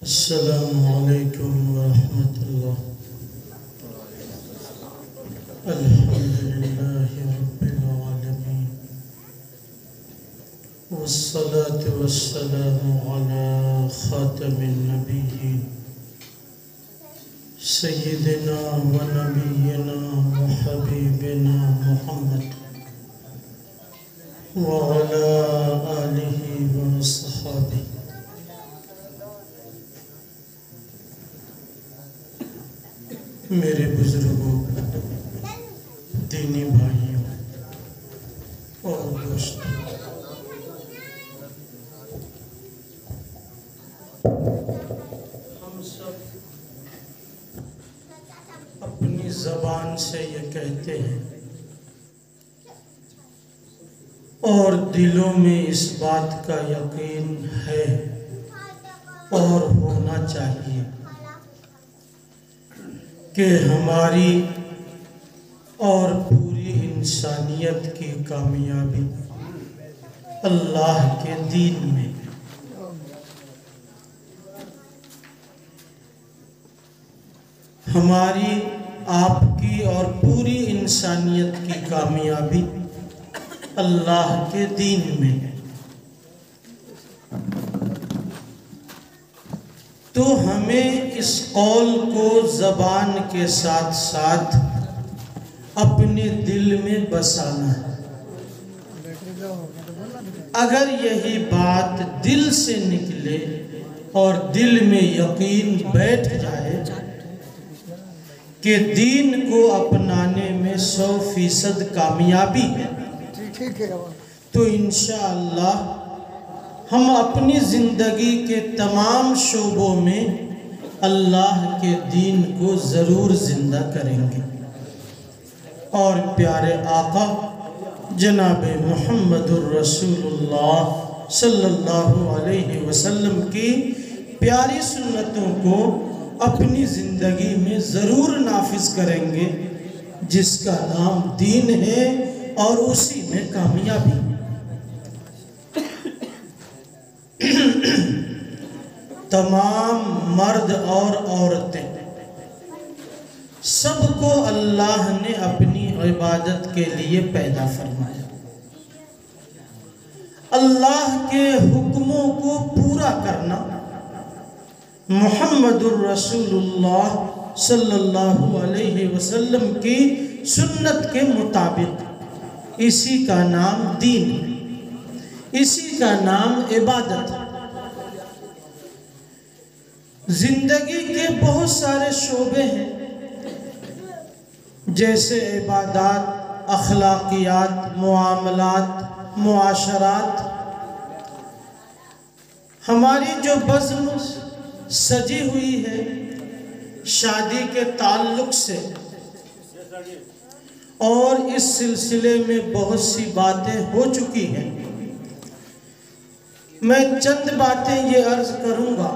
السلام علیکم ورحمۃ اللہ۔ الحمدللہ رب العالمین، والصلاة والسلام علی خاتم النبیین سیدنا و نبینا و حبیبنا محمد وعلی آلہ و صحابہ۔ میرے بزرگوں، دینی بھائیوں اور دوستوں، ہم سب اپنی زبان سے یہ کہتے ہیں اور دلوں میں اس بات کا یقین ہے اور ہونا چاہیے کہ ہماری اور پوری انسانیت کی کامیابی اللہ کے دین میں ہے۔ ہماری، آپ کی اور پوری انسانیت کی کامیابی اللہ کے دین میں ہے۔ تو ہمیں اس قول کو زبان کے ساتھ ساتھ اپنے دل میں بسانا ہے۔ اگر یہی بات دل سے نکلے اور دل میں یقین بیٹھ جائے کہ دین کو اپنانے میں 100% کامیابی ہے، تو انشاءاللہ ہم اپنی زندگی کے تمام شعبوں میں اللہ کے دین کو ضرور زندہ کریں گے، اور پیارے آقا جناب محمد الرسول اللہ صلی اللہ علیہ وسلم کی پیاری سنتوں کو اپنی زندگی میں ضرور نافذ کریں گے، جس کا نام دین ہے اور اسی میں کامیابی۔ تمام مرد اور عورتیں سب کو اللہ نے اپنی عبادت کے لیے پیدا فرمایا۔ اللہ کے حکموں کو پورا کرنا محمد الرسول اللہ صلی اللہ علیہ وسلم کی سنت کے مطابق، اسی کا نام دین ہے، اسی کا نام عبادت ہے۔ زندگی کے بہت سارے شعبے ہیں، جیسے عبادات، اخلاقیات، معاملات، معاشرات۔ ہماری جو بزم سجی ہوئی ہے شادی کے تعلق سے، اور اس سلسلے میں بہت سی باتیں ہو چکی ہیں۔ میں چند باتیں یہ عرض کروں گا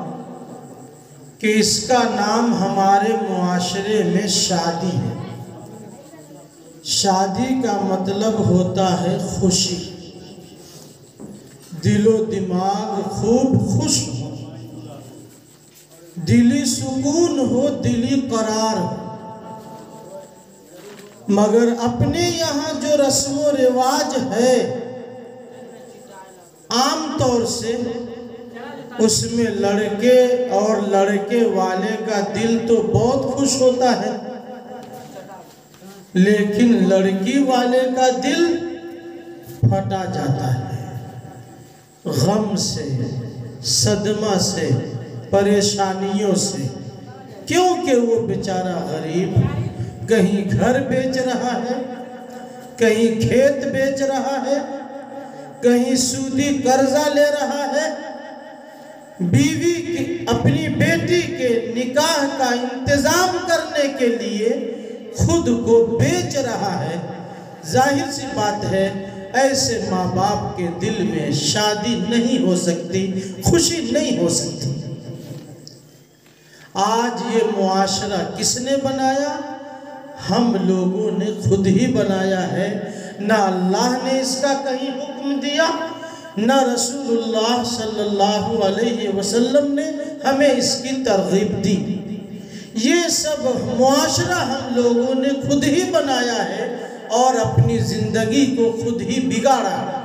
کہ اس کا نام ہمارے معاشرے میں شادی ہے۔ شادی کا مطلب ہوتا ہے خوشی، دل و دماغ خوب خوش ہو، دلی سکون ہو، دلی قرار ہو۔ مگر اپنے یہاں جو رسم و رواج ہے، عام طور سے اس میں لڑکے اور لڑکے والے کا دل تو بہت خوش ہوتا ہے، لیکن لڑکی والے کا دل پھٹا جاتا ہے، غم سے، صدمہ سے، پریشانیوں سے، کیونکہ وہ بیچارہ غریب کہیں گھر بیچ رہا ہے، کہیں کھیت بیچ رہا ہے، کہیں سودی قرضہ لے رہا ہے، بیوی کی اپنی بیٹی کے نکاح کا انتظام کرنے کے لیے خود کو بیچ رہا ہے۔ ظاہر سی بات ہے، ایسے ماں باپ کے دل میں شادی نہیں ہو سکتی، خوشی نہیں ہو سکتی۔ آج یہ معاشرہ کس نے بنایا؟ ہم لوگوں نے خود ہی بنایا ہے۔ نہ اللہ نے اس کا کہیں حکم دیا، نہ رسول اللہ صلی اللہ علیہ وسلم نے ہمیں اس کی ترغیب دی۔ یہ سب معاشرہ ہم لوگوں نے خود ہی بنایا ہے اور اپنی زندگی کو خود ہی بگاڑا ہے۔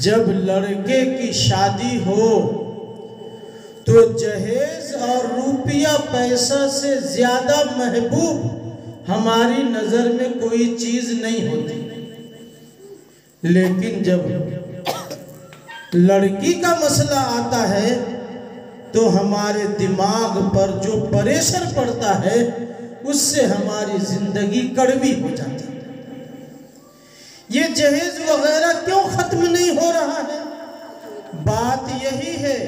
جب لڑکے کی شادی ہو تو جہیز اور روپیہ پیسہ سے زیادہ محبوب ہماری نظر میں کوئی چیز نہیں ہوتی، لیکن جب لڑکی کا مسئلہ آتا ہے تو ہمارے دماغ پر جو پریشر پڑتا ہے اس سے ہماری زندگی کڑوی ہو جاتی ہے۔ یہ جہیز وغیرہ کیوں ختم نہیں ہو رہا ہے؟ بات یہی ہے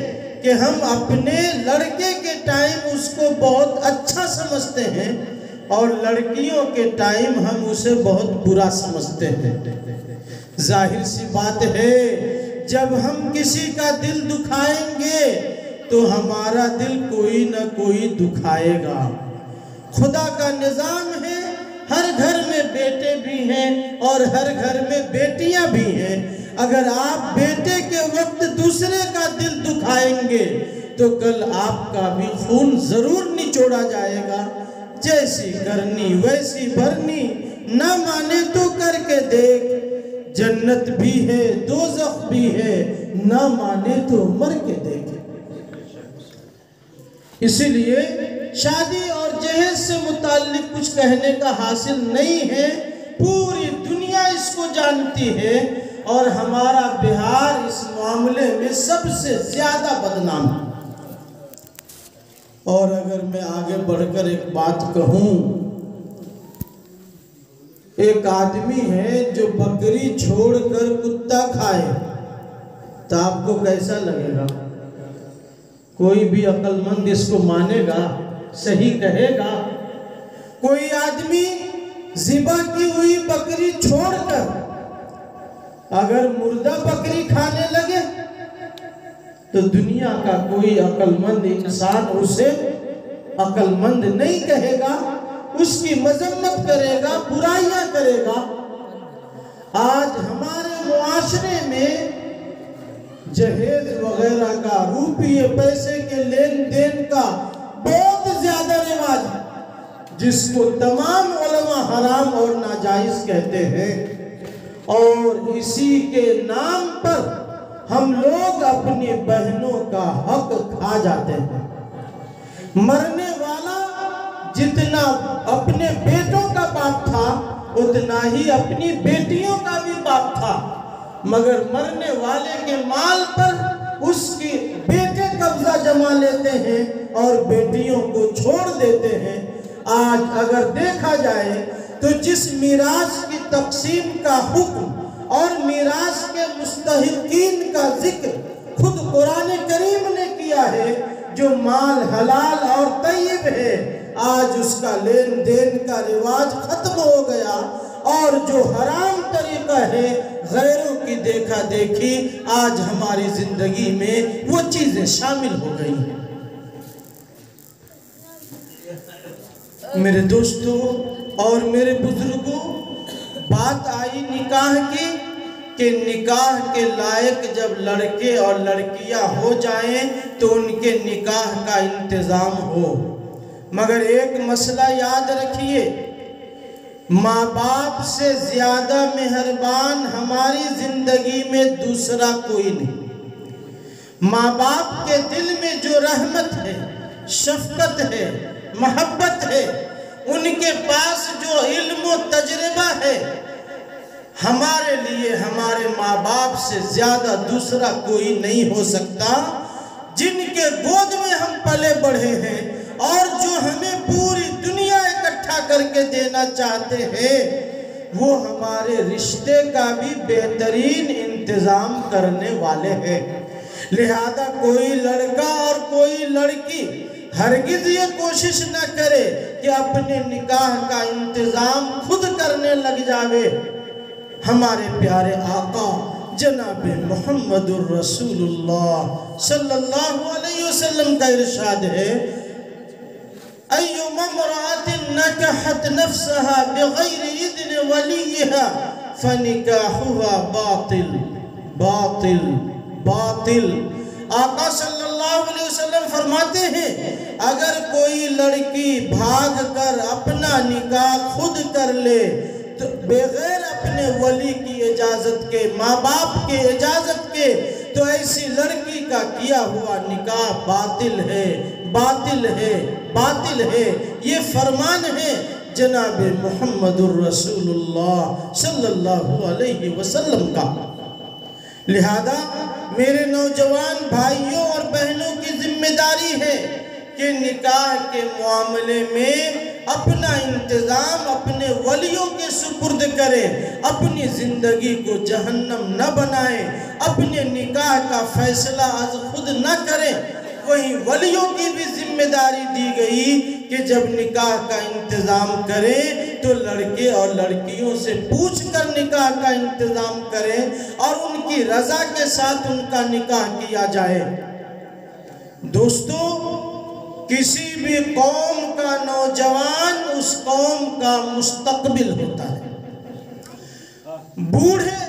کہ ہم اپنے لڑکے کے ٹائم اس کو بہت اچھا سمجھتے ہیں اور لڑکیوں کے ٹائم ہم اسے بہت برا سمجھتے ہیں۔ ظاہر سی بات ہے، جب ہم کسی کا دل دکھائیں گے تو ہمارا دل کوئی نہ کوئی دکھائے گا۔ خدا کا نظام ہے، ہر گھر میں بیٹے بھی ہیں اور ہر گھر میں بیٹیاں بھی ہیں۔ اگر آپ بیٹے کے وقت دوسرے کا دل دکھائیں گے تو کل آپ کا بھی خون ضرور نچوڑا جائے گا۔ جیسی کرنی ویسی بھرنی، نہ مانے تو کر کے دیکھ، جنت بھی ہے دوزخ بھی ہے، نہ مانے تو مر کے دیکھ۔ اسی لیے شادی اور جہیز سے متعلق کچھ کہنے کا حاصل نہیں ہے، پوری دنیا اس کو جانتی ہے اور ہمارا بہار اس معاملے میں سب سے زیادہ بدنام ہے۔ اور اگر میں آگے بڑھ کر ایک بات کہوں، ایک آدمی ہے جو بکری چھوڑ کر کتا کھائے تو آپ کو کیسا لگے گا؟ کوئی بھی عقل مند اس کو مانے گا، صحیح کہے گا؟ کوئی آدمی ذبح کی ہوئی بکری چھوڑ کر اگر مردہ بکری کھانے لگے تو دنیا کا کوئی عقل مند انسان اسے عقل مند نہیں کہے گا، اس کی مذمت کرے گا، برائیاں کرے گا۔ آج ہمارے معاشرے میں جہیز وغیرہ کا، روپیے پیسے کے لین دین کا بہت زیادہ رواج ہے، جس کو تمام علماء حرام اور ناجائز کہتے ہیں، اور اسی کے نام پر ہم لوگ اپنی بہنوں کا حق کھا جاتے ہیں۔ مرنے والا جتنا اپنے بیٹوں کا باپ تھا اتنا ہی اپنی بیٹیوں کا بھی باپ تھا، مگر مرنے والے کے مال پر اس کی بیٹے قبضہ جما لیتے ہیں اور بیٹیوں کو چھوڑ دیتے ہیں۔ آج اگر دیکھا جائے تو جس میراث کی تقسیم کا حکم اور میراث کے مستحقین کا ذکر خود قرآن کریم نے کیا ہے، جو مال حلال اور طیب ہے، آج اس کا لین دین کا رواج ختم ہو گیا، اور جو حرام طریقہ ہے غیروں کی دیکھا دیکھی، آج ہماری زندگی میں وہ چیزیں شامل ہو گئی ہیں۔ میرے دوستوں اور میرے بزرگوں، بات آئی نکاح کی کہ نکاح کے لائق جب لڑکے اور لڑکیاں ہو جائیں تو ان کے نکاح کا انتظام ہو، مگر ایک مسئلہ یاد رکھیے، ماں باپ سے زیادہ مہربان ہماری زندگی میں دوسرا کوئی نہیں۔ ماں باپ کے دل میں جو رحمت ہے، شفقت ہے، محبت ہے، ان کے پاس جو علم و تجربہ ہے، ہمارے لیے ہمارے ماں باپ سے زیادہ دوسرا کوئی نہیں ہو سکتا، جن کے گود میں ہم پلے بڑھے ہیں اور جو ہمیں پوری دنیا اکٹھا کر کے دینا چاہتے ہیں، وہ ہمارے رشتے کا بھی بہترین انتظام کرنے والے ہیں۔ لہذا کوئی لڑکا اور کوئی لڑکی ہرگز یہ کوشش نہ کرے کہ اپنے نکاح کا انتظام خود کرنے لگ جاوے۔ ہمارے پیارے آقا جناب محمد الرسول اللہ صلی اللہ علیہ وسلم کا ارشاد ہے، ایما امرأة نکحت نفسها بغیر اذن ولیها فنکاحها باطل باطل باطل۔ آقا صلی اللہ علیہ وسلم فرماتے ہیں اگر کوئی لڑکی بھاگ کر اپنا نکاح خود کر لے تو بغیر اپنے ولی کی اجازت کے، ماں باپ کے اجازت کے، تو ایسی لڑکی کا کیا ہوا نکاح باطل ہے باطل ہے باطل ہے۔ یہ فرمان ہے جناب محمد الرسول اللہ صلی اللہ علیہ وسلم کا۔ لہذا میرے نوجوان بھائیوں اور بہنوں کی ذمہ داری ہے کہ نکاح کے معاملے میں اپنا انتظام اپنے ولیوں کے سپرد کرے، اپنی زندگی کو جہنم نہ بنائے، اپنے نکاح کا فیصلہ از خود نہ کرے۔ وہیں ولیوں کی بھی ذمہ داری دی گئی کہ جب نکاح کا انتظام کریں تو لڑکے اور لڑکیوں سے پوچھ کر نکاح کا انتظام کریں اور ان کی رضا کے ساتھ ان کا نکاح کیا جائے۔ دوستو، کسی بھی قوم کا نوجوان اس قوم کا مستقبل ہوتا ہے۔ بوڑھے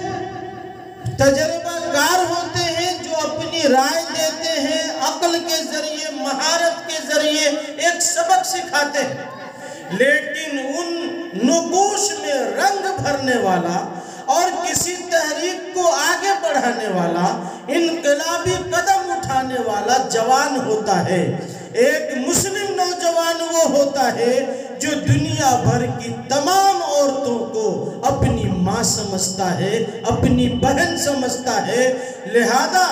تجربہ کار ہوتے ہیں جو اپنی رائے دیتے ہیں، عقل کے ذریعے، مہارت کے ذریعے ایک سبق سکھاتے ہیں، لیکن ان نقوش میں رنگ بھرنے والا اور کسی تحریک کو آگے بڑھانے والا، انقلابی قدم اٹھانے والا جوان ہوتا ہے۔ ایک مسلم نوجوان وہ ہوتا ہے جو دنیا بھر کی تمام عورتوں کو اپنی ماں سمجھتا ہے، اپنی بہن سمجھتا ہے۔ لہذا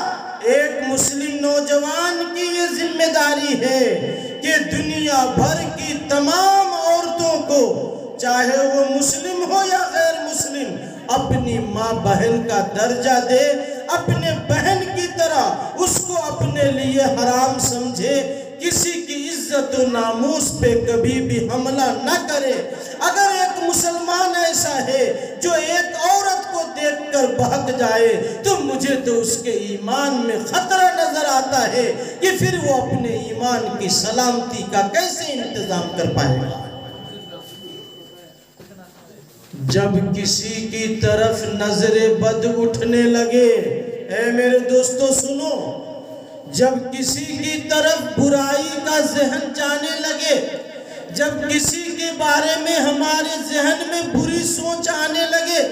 ایک مسلم نوجوان کی یہ ذمہ داری ہے کہ دنیا بھر کی تمام عورتوں کو، چاہے وہ مسلم ہو یا غیر مسلم، اپنی ماں بہن کا درجہ دے، اپنے بہن کی طرح اس کو اپنے لیے حرام سمجھے، کسی کی عزت و ناموس پہ کبھی بھی حملہ نہ کرے۔ اگر ایک مسلمان ایسا ہے جو ایک عورت کو دیکھ کر بہک جائے تو مجھے تو اس کے ایمان میں خطرہ نظر آتا ہے کہ پھر وہ اپنے ایمان کی سلامتی کا کیسے انتظام کر پائے گا۔ جب کسی کی طرف نظر بد اٹھنے لگے، اے میرے دوستو سنو، جب کسی کی طرف برائی کا ذہن جانے لگے، جب کسی کے بارے میں ہمارے ذہن میں بری سوچ آنے لگے،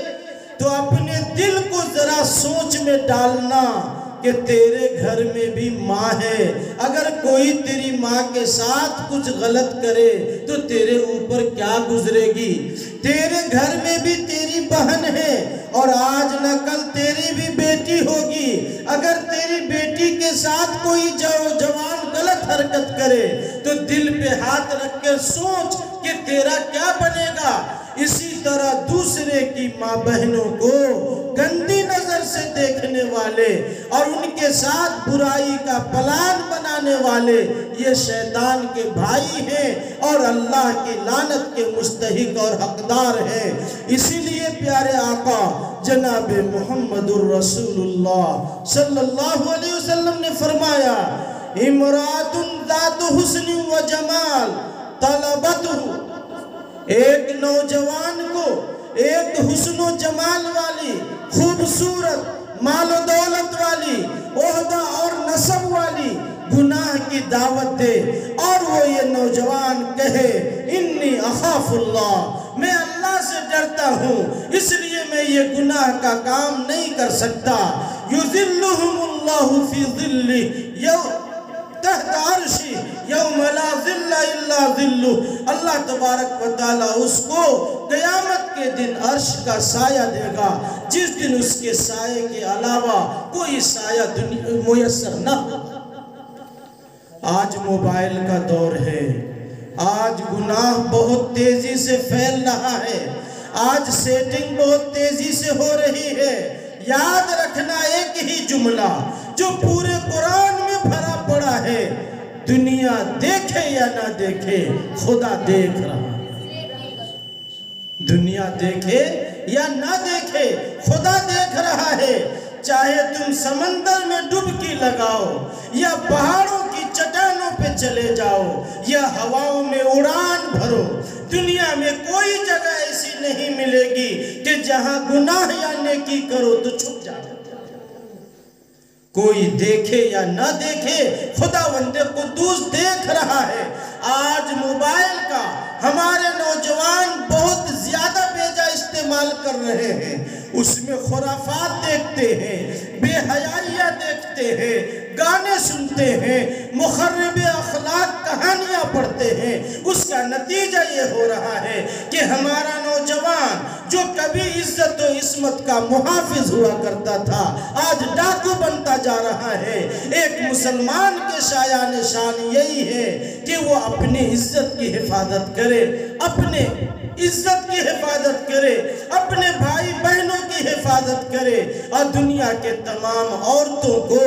تو اپنے دل کو ذرا سوچ میں ڈالنا کہ تیرے گھر میں بھی ماں ہے۔ اگر کوئی تیری ماں کے ساتھ کچھ غلط کرے تو تیرے اوپر کیا گزرے گی۔ تیرے گھر میں بھی تیری بہن ہے اور آج نہ کل تیری بھی بیٹی ہوگی۔ اگر تیری بیٹی کے ساتھ کوئی جوان غلط حرکت کرے تو دل پہ ہاتھ رکھ کر سوچ کہ تیرا کیا بنے گا۔ اسی طرح دوسرے کی ماں بہنوں کو گندی نظر سے دیکھنے والے اور ان کے ساتھ برائی کا پلان بنانے والے یہ شیطان کے بھائی ہیں اور اللہ کی لعنت کے مستحق اور حقدار ہیں۔ اسی لیے پیارے آقا جناب محمد الرسول اللہ صلی اللہ علیہ وسلم نے فرمایا، امرات ذات حسن و جمال طلبتہ، ایک نوجوان کو ایک حسن و جمال والی، خوبصورت، مال و دولت والی، عہدہ اور نسب والی گناہ کی دعوت دے اور وہ یہ نوجوان کہے انی اخاف اللہ، میں اللہ سے ڈرتا ہوں اس لیے میں یہ گناہ کا کام نہیں کر سکتا۔ یذلہم اللہ فی ظلہ تحت عرشی یوم لا ظل الا ظلہ، اللہ تبارک و تعالیٰ اس کو قیامت کے دن عرش کا سایہ دے گا جس دن اس کے سائے کے علاوہ کوئی سایہ میسر نہ ہو۔ آج موبائل کا دور ہے، آج گناہ بہت تیزی سے پھیل رہا ہے، آج سیٹنگ بہت تیزی سے ہو رہی ہے۔ یاد رکھنا ایک ہی جملہ جو پورے قرآن میں بھرا پڑا ہے، دنیا دیکھے یا نہ دیکھے خدا دیکھ رہا ہے۔ دنیا دیکھے یا نہ دیکھے خدا دیکھ رہا ہے۔ چاہے تم سمندر میں ڈبکی لگاؤ یا پہاڑوں کی چٹانوں پہ چلے جاؤ یا ہواؤں میں اڑان بھرو، دنیا میں کوئی جگہ ایسی نہیں ملے گی کہ جہاں گناہ یا نیکی کرو تو چھپ جاؤ۔ کوئی دیکھے یا نہ دیکھے، خداوند قدوس دیکھ رہا ہے۔ آج موبائل کا ہمارے نوجوان بہت زیادہ بیجا استعمال کر رہے ہیں، اس میں خرافات دیکھتے ہیں، بے حیائیاں دیکھتے ہیں، گانے سنتے ہیں، مخرب اخلاق کہانیاں پڑھتے ہیں۔ اس کا نتیجہ یہ ہو رہا ہے کہ ہمارا نوجوان جو کبھی عزت و عصمت کا محافظ ہوا کرتا تھا، آج ڈاکو بنتا جا رہا ہے۔ ایک مسلمان کے شایان شان یہی ہے کہ وہ اپنی عزت کی حفاظت کرے، اپنے عزت کی حفاظت کرے، اپنے بھائی بہنوں کی حفاظت کرے، اور دنیا کے تمام عورتوں کو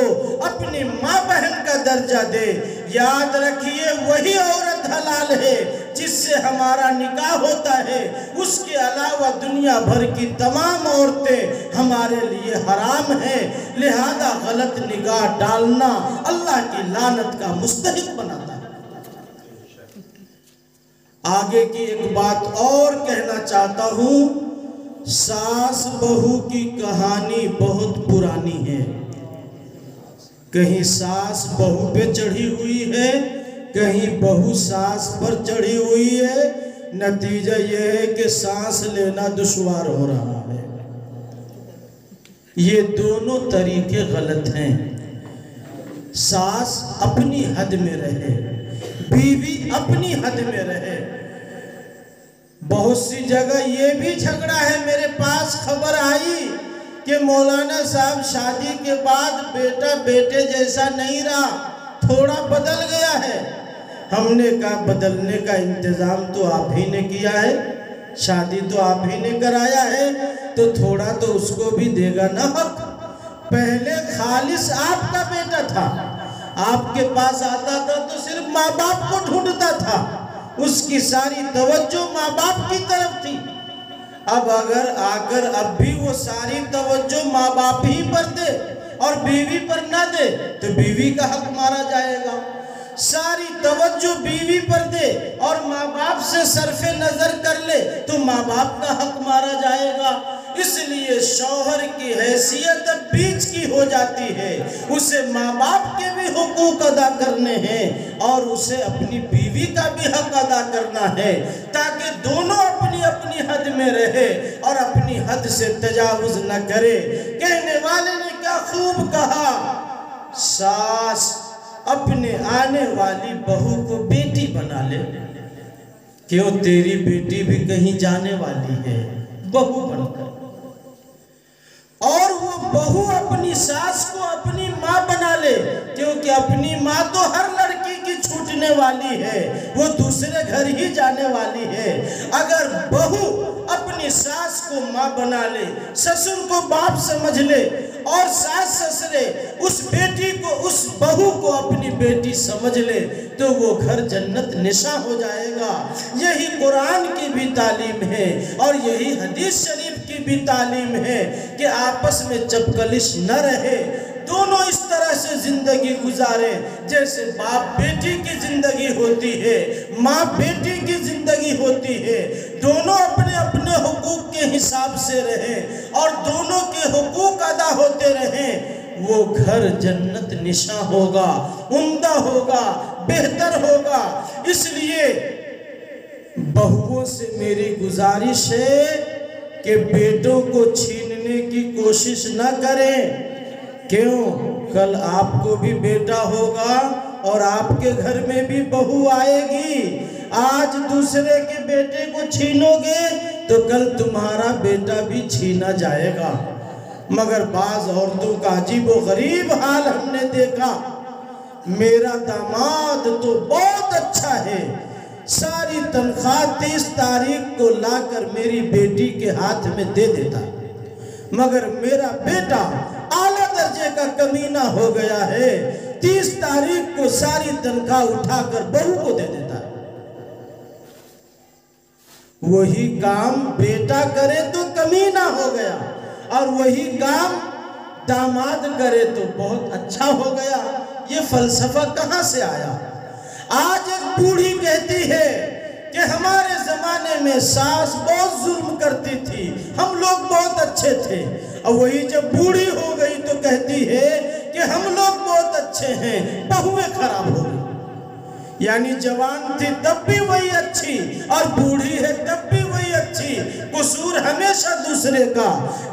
اپنی ماں بہن کا درجہ دے۔ یاد رکھیے وہی عورت حلال ہے جس سے ہمارا نکاح ہوتا ہے، اس کے علاوہ دنیا بھر کی تمام عورتیں ہمارے لیے حرام ہیں، لہذا غلط نگاہ ڈالنا اللہ کی لعنت کا مستحق بناتا ہے۔ آگے کی ایک بات اور کہنا چاہتا ہوں، ساس بہو کی کہانی بہت پرانی ہے۔ کہیں ساس بہو پہ چڑھی ہوئی ہے، کہیں بہو ساس پر چڑھی ہوئی ہے، نتیجہ یہ ہے کہ سانس لینا دشوار ہو رہا ہے۔ یہ دونوں طریقے غلط ہیں۔ ساس اپنی حد میں رہے، بیوی اپنی حد میں رہے۔ بہت سی جگہ یہ بھی جھگڑا ہے، میرے پاس خبر آئی کہ مولانا صاحب شادی کے بعد بیٹا بیٹے جیسا نہیں رہا، تھوڑا بدل گیا ہے۔ ہم نے کہا بدلنے کا انتظام تو آپ ہی نے کیا ہے، شادی تو آپ ہی نے کرایا ہے، تو تھوڑا تو اس کو بھی دے گا نا حق۔ پہلے خالص آپ کا بیٹا تھا، آپ کے پاس آتا تھا تو صرف ماں باپ کو ڈھونڈتا تھا، اس کی ساری توجہ ماں باپ کی طرف تھی۔ اب اگر آ کر اب بھی وہ ساری توجہ ماں باپ ہی پر دے اور بیوی پر نہ دے تو بیوی کا حق مارا جائے گا۔ ساری توجہ بیوی پر دے اور ماں باپ سے صرف نظر کر لے تو ماں باپ کا حق مارا جائے گا۔ اس لیے شوہر کی حیثیت اب بیچ کی ہو جاتی ہے، اسے ماں باپ کے بھی حقوق ادا کرنے ہیں اور اسے اپنی بیوی کا بھی حق ادا کرنا ہے، تاکہ دونوں اپنی اپنی حد میں رہے اور اپنی حد سے تجاوز نہ کرے۔ کہنے والے نے کیا خوب کہا، ساس اپنے آنے والی بہو کو بیٹی بنا لے، کیوں تیری بیٹی بھی کہیں جانے والی ہے بہو بن کر، اور وہ بہو اپنی ساس کو اپنی ماں بنا لے، کیونکہ اپنی ماں تو ہر لڑکی کی چھوٹنے والی ہے، وہ دوسرے گھر ہی جانے والی ہے۔ اگر بہو اپنی ساس کو ماں بنا لے، سسر کو باپ سمجھ لے اور ساس سسرے اس بیٹی کو اس بہو کو اپنی بیٹی سمجھ لے تو وہ گھر جنت نشاں ہو جائے گا۔ یہی قرآن کی بھی تعلیم ہے اور یہی حدیث شریف کی بھی تعلیم ہے کہ آپس میں چپکلش نہ رہے، دونوں اس طرح سے زندگی گزارے جیسے باپ بیٹی کی زندگی ہوتی ہے، ماں بیٹی کی زندگی ہوتی ہے، دونوں اپنے اپنے حقوق کے حساب سے رہیں اور دونوں کے حقوق ادا ہوتے رہیں، وہ گھر جنت نشاں ہوگا، عمدہ ہوگا، بہتر ہوگا۔ اس لیے بہوؤں سے میری گزارش ہے کہ بیٹوں کو چھیننے کی کوشش نہ کریں، کیوں کل آپ کو بھی بیٹا ہوگا اور آپ کے گھر میں بھی بہو آئے گی۔ آج دوسرے کے بیٹے کو چھینو گے تو کل تمہارا بیٹا بھی چھینا جائے گا۔ مگر بعض عورتوں کا عجیب و غریب حال ہم نے دیکھا، میرا داماد تو بہت اچھا ہے، ساری تنخواہ 30 تاریخ کو لا کر میری بیٹی کے ہاتھ میں دے دیتا، مگر میرا بیٹا اعلیٰ درجے کا کمینہ ہو گیا ہے، 30 تاریخ کو ساری تنخواہ اٹھا کر بہو کو دے دیتا ہے۔ وہی کام بیٹا کرے تو کمینہ ہو گیا اور وہی کام داماد کرے تو بہت اچھا ہو گیا۔ یہ فلسفہ کہاں سے آیا؟ آج ایک بوڑھی کہتی ہے کہ ہمارے زمانے میں ساس بہت ظلم کرتی تھی، ہم لوگ بہت اچھے تھے، اور وہی جب بوڑھی ہو گئی تو کہتی ہے کہ ہم لوگ بہت اچھے ہیں، بہویں خراب ہو گئی۔ یعنی جوان تھی تب بھی وہی اچھی، اور بوڑھی ہے تب بھی وہی اچھی، قصور ہمیشہ دوسرے کا۔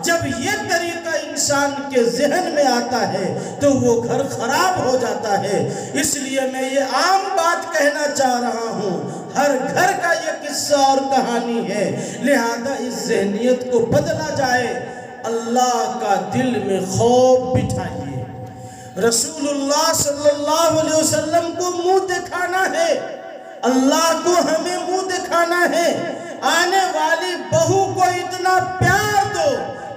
جب یہ طریقہ انسان کے ذہن میں آتا ہے تو وہ گھر خراب ہو جاتا ہے۔ اس لیے میں یہ عام بات کہنا چاہ رہا ہوں، ہر گھر کا یہ قصہ اور کہانی ہے، لہذا اس ذہنیت کو بدلا جائے، اللہ کا دل میں خوف بٹھائیے۔ رسول اللہ صلی اللہ علیہ وسلم کو منہ دکھانا ہے، اللہ کو ہمیں منہ دکھانا ہے۔ آنے والی بہو کو اتنا پیار دو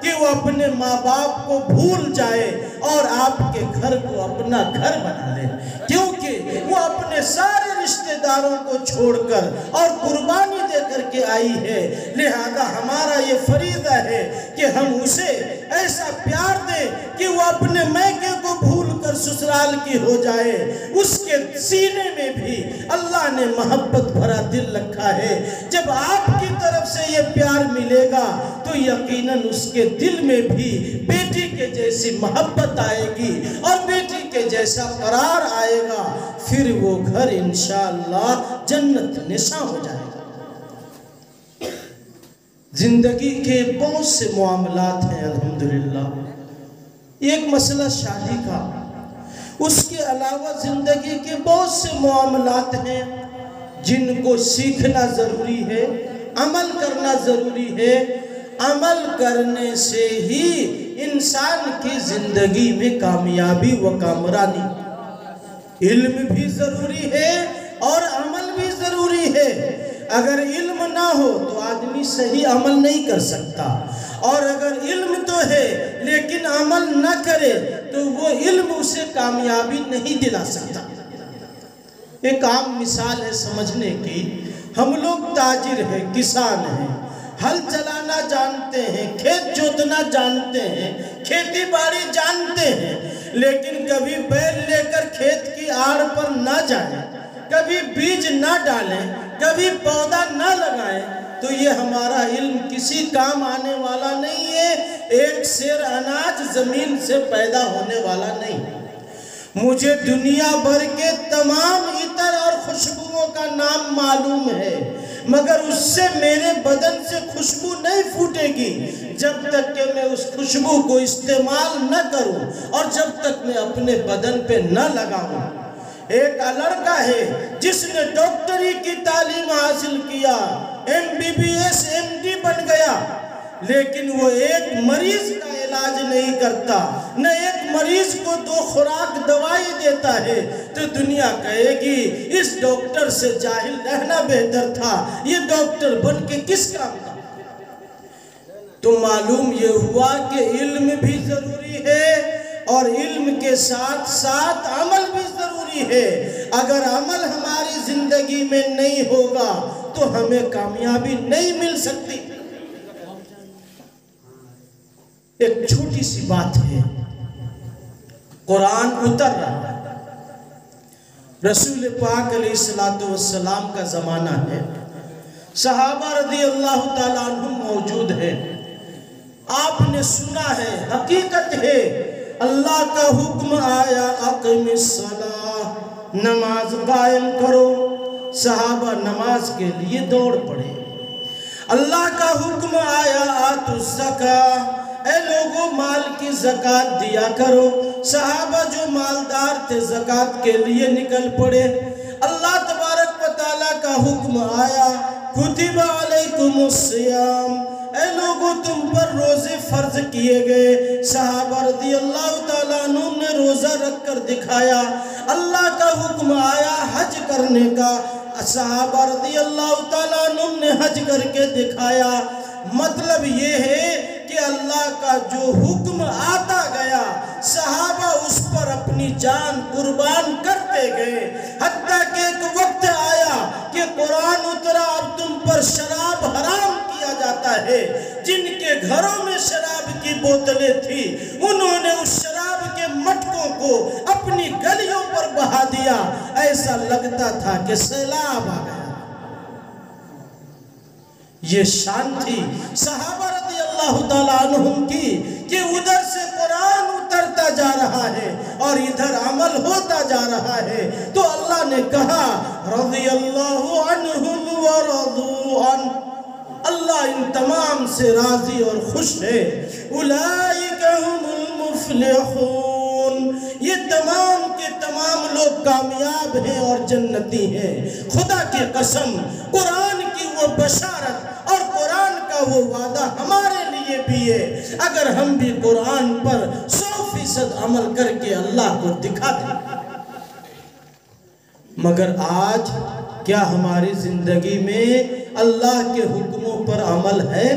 کہ وہ اپنے ماں باپ کو بھول جائے اور آپ کے گھر کو اپنا گھر بنا لے، کیونکہ وہ اپنے سارے رشتہ داروں کو چھوڑ کر اور قربانی دے کر کے آئی ہے۔ لہذا ہمارا یہ فریضہ ہے کہ ہم اسے ایسا پیار دیں کہ وہ اپنے میکے کو بھول کر سسرال کی ہو جائے۔ اس کے سینے میں بھی اللہ نے محبت بھرا دل رکھا ہے۔ جب آپ کی طرف سے یہ پیار ملے گا تو یقیناً اس کے دل میں بھی بیٹی کے جیسی محبت آئے گی اور بیٹی کے جیسا قرار آئے گا، پھر وہ گھر انشاءاللہ جنت نشاں ہو جائے گا۔ زندگی کے بہت سے معاملات ہیں الحمدللہ، ایک مسئلہ شادی کا، اس کے علاوہ زندگی کے بہت سے معاملات ہیں جن کو سیکھنا ضروری ہے، عمل کرنا ضروری ہے۔ عمل کرنے سے ہی انسان کی زندگی میں کامیابی و کامرانی۔ علم بھی ضروری ہے اور عمل بھی ضروری ہے۔ اگر علم نہ ہو تو آدمی صحیح عمل نہیں کر سکتا، اور اگر علم تو ہے لیکن عمل نہ کرے تو وہ علم اسے کامیابی نہیں دلا سکتا۔ ایک عام مثال ہے سمجھنے کی، ہم لوگ تاجر ہیں، کسان ہیں، ہل چلانا جانتے ہیں، کھیت جوتنا جانتے ہیں، کھیتی باڑی جانتے ہیں، لیکن کبھی بیل لے کر کھیت کی آڑ پر نہ جائیں، کبھی بیج نہ ڈالیں، کبھی پودا نہ لگائیں تو یہ ہمارا علم کسی کام آنے والا نہیں ہے، ایک سیر اناج زمین سے پیدا ہونے والا نہیں۔ مجھے دنیا بھر کے تمام عطر اور خوشبوؤں کا نام معلوم ہے، مگر اس سے میرے بدن سے خوشبو نہیں پھوٹے گی جب تک کہ میں اس خوشبو کو استعمال نہ کروں اور جب تک میں اپنے بدن پہ نہ لگاؤں۔ ایک لڑکا ہے جس نے ڈاکٹری کی تعلیم حاصل کیا، MBBS MD بن گیا، لیکن وہ ایک مریض کا علاج نہیں کرتا، نہ ایک مریض کو 2 خوراک دوائی دیتا ہے، تو دنیا کہے گی اس ڈاکٹر سے جاہل رہنا بہتر تھا، یہ ڈاکٹر بن کے کس کام کا۔ تو معلوم یہ ہوا کہ علم بھی ضروری ہے اور علم کے ساتھ ساتھ عمل بھی ضروری ہے۔ اگر عمل ہماری زندگی میں نہیں ہوگا تو ہمیں کامیابی نہیں مل سکتی۔ ایک چھوٹی سی بات ہے، قرآن اتر رہا ہے، رسول پاک علیہ السلام کا زمانہ ہے، صحابہ رضی اللہ تعالیٰ عنہ موجود ہیں، آپ نے سنا ہے، حقیقت ہے، اللہ کا حکم آیا اقم الصلاۃ، نماز قائم کرو، صحابہ نماز کے لیے دوڑ پڑے۔ اللہ کا حکم آیا آتوا الزکاۃ، اے لوگوں مال کی زکاة دیا کرو، صحابہ جو مالدار تھے زکاة کے لیے نکل پڑے۔ اللہ تبارک و تعالیٰ کا حکم آیا کتب علیکم الصیام، اے لوگوں تم پر روزے فرض کیے گئے، صحابہ رضی اللہ تعالیٰ عنہ نے روزہ رکھ کر دکھایا۔ اللہ کا حکم آیا حج کرنے کا، صحابہ رضی اللہ تعالیٰ عنہ نے حج کر کے دکھایا۔ مطلب یہ ہے کہ اللہ کا جو حکم آتا گیا صحابہ اس پر اپنی جان قربان کرتے گئے، حتیٰ کہ ایک وقت آیا کہ قرآن اترا اب تم پر شراب حرام کیا جاتا ہے۔ جن کے گھروں میں شراب کی بوتلیں تھی انہوں نے اس شراب کے مٹکوں کو اپنی گلیوں پر بہا دیا۔ ایسا لگتا تھا کہ سیلاب آ گیا۔ یہ شان تھی صحابہ رضی اللہ تعالیٰ عنہم کی کہ ادھر سے قرآن اترتا جا رہا ہے اور ادھر عمل ہوتا جا رہا ہے، تو اللہ نے کہا رضی اللہ عنہم ورضوا عنہ، اللہ ان تمام سے راضی اور خوش ہے۔ اولئک هم المفلحون، یہ تمام کے تمام لوگ کامیاب ہیں اور جنتی ہیں۔ خدا کی قسم، قرآن کی وہ بشارت اور قرآن کا وہ وعدہ ہمارے لیے بھی ہے، اگر ہم بھی قرآن پر 100% عمل کر کے اللہ کو دکھا دیں۔ مگر آج کیا ہماری زندگی میں اللہ کے حکموں پر عمل ہے؟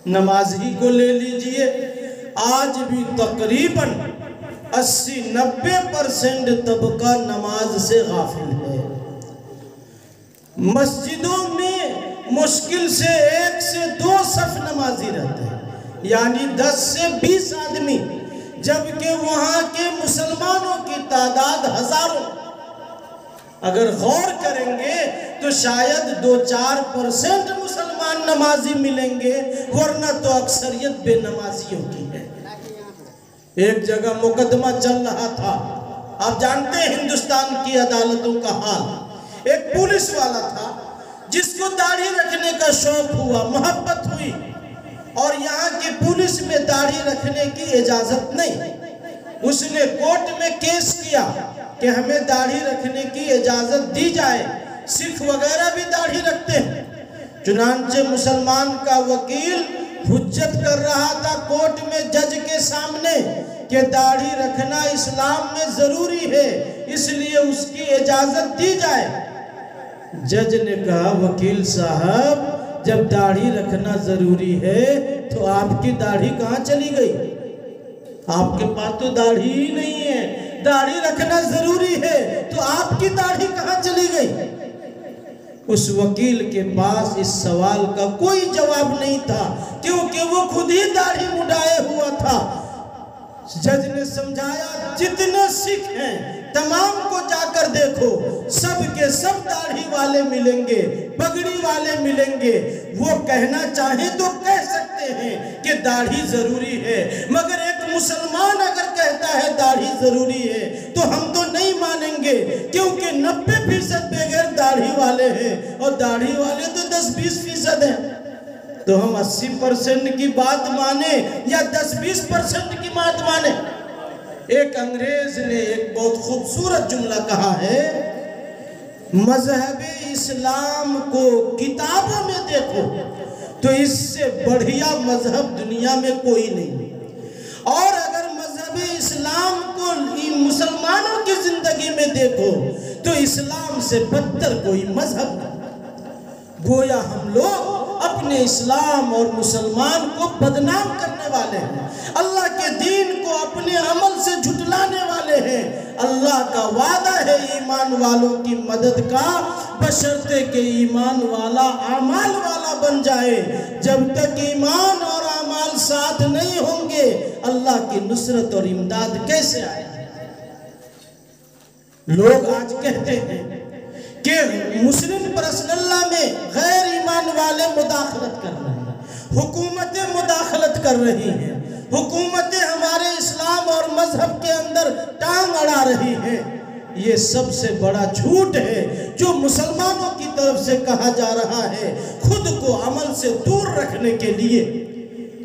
نماز ہی کو لے لیجئے، آج بھی تقریباً 80-90% طبقہ نماز سے غافل ہے۔ مسجدوں میں مشکل سے 1 سے 2 صف نمازی رہتے ہیں، یعنی 10 سے 20 آدمی، جبکہ وہاں کے مسلمانوں کی تعداد ہزاروں۔ اگر غور کریں گے تو شاید 2-4% مسلمان نمازی ملیں گے، ورنہ تو اکثریت بے نمازیوں کی ہے۔ ایک جگہ مقدمہ چل رہا تھا، آپ جانتے ہیں ہندوستان کی عدالتوں کا حال۔ ایک پولیس والا تھا جس کو داڑھی رکھنے کا شوق ہوا، محبت ہوئی، اور یہاں کی پولیس میں داڑھی رکھنے کی اجازت نہیں۔ اس نے کورٹ میں کیس کیا کہ ہمیں داڑھی رکھنے کی اجازت دی جائے، سکھ وغیرہ بھی داڑھی رکھتے ہیں۔ چنانچہ مسلمان کا وکیل حجت کر رہا تھا کورٹ میں جج کے سامنے کہ داڑھی رکھنا اسلام میں ضروری ہے، اس لیے اس کی اجازت دی جائے۔ جج نے کہا وکیل صاحب، جب داڑھی رکھنا ضروری ہے تو آپ کی داڑھی کہاں چلی گئی؟ آپ کے پاس تو داڑھی ہی نہیں ہے، داڑھی رکھنا ضروری ہے تو آپ کی داڑھی کہاں چلی گئی؟ اس وکیل کے پاس اس سوال کا کوئی جواب نہیں تھا، کیونکہ وہ خود ہی داڑھی مڈائے ہوا تھا۔ جج نے سمجھایا جتنے سکھ ہیں تمام کو جا کر دیکھو، سب کے سب داڑھی والے ملیں گے، پگڑی والے ملیں گے۔ وہ کہنا چاہیں تو کہہ سکتے ہیں کہ داڑھی ضروری ہے، مگر ایک مسلمان اگر کہتا ہے داڑھی ضروری ہے تو ہم تو نہیں مانیں گے، کیونکہ 90% بغیر داڑھی والے ہیں اور داڑھی والے تو 10-20% ہیں۔ تو ہم 80% کی بات مانیں یا 10-20% کی بات مانیں؟ ایک انگریز نے ایک بہت خوبصورت جملہ کہا ہے، مذہب اسلام کو کتابوں میں دیکھو تو اس سے بڑھیا مذہب دنیا میں کوئی نہیں، اور اگر مذہب اسلام کو مسلمانوں کی زندگی میں دیکھو تو اسلام سے بدتر کوئی مذہب نہیں۔ گویا ہم لوگ اپنے اسلام اور مسلمان کو بدنام کرنے والے ہیں، اللہ کے دین کو اپنے عمل سے جھٹلانے والے ہیں۔ اللہ کا وعدہ ہے ایمان والوں کی مدد کا، بشرطے کہ ایمان والا اعمال والا بن جائے۔ جب تک ایمان اور اعمال ساتھ نہیں ہوں گے، اللہ کی نصرت اور امداد کیسے آئے؟ لوگ آج کہتے ہیں کہ مسلم پرسنل لا میں غیر ایمان والے مداخلت کر رہے ہیں، حکومتیں مداخلت کر رہی ہیں، حکومتیں ہمارے اسلام اور مذہب کے اندر ٹانگ اڑا رہی ہیں۔ یہ سب سے بڑا جھوٹ ہے جو مسلمانوں کی طرف سے کہا جا رہا ہے، خود کو عمل سے دور رکھنے کے لیے۔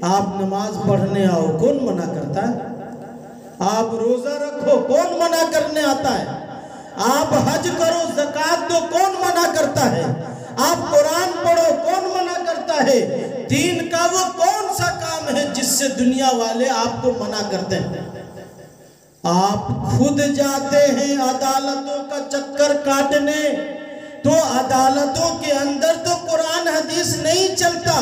آپ نماز پڑھنے آؤ، کون منع کرتا ہے؟ آپ روزہ رکھو، کون منع کرنے آتا ہے؟ آپ حج کرو، زکوٰۃ دو، کون منع کرتا ہے؟ آپ قرآن پڑھو، کون منع کرتا ہے؟ دین کا وہ کون سا کام ہے جس سے دنیا والے آپ کو منع کرتے ہیں؟ آپ خود جاتے ہیں عدالتوں کا چکر کاٹنے، تو عدالتوں کے اندر تو قرآن حدیث نہیں چلتا،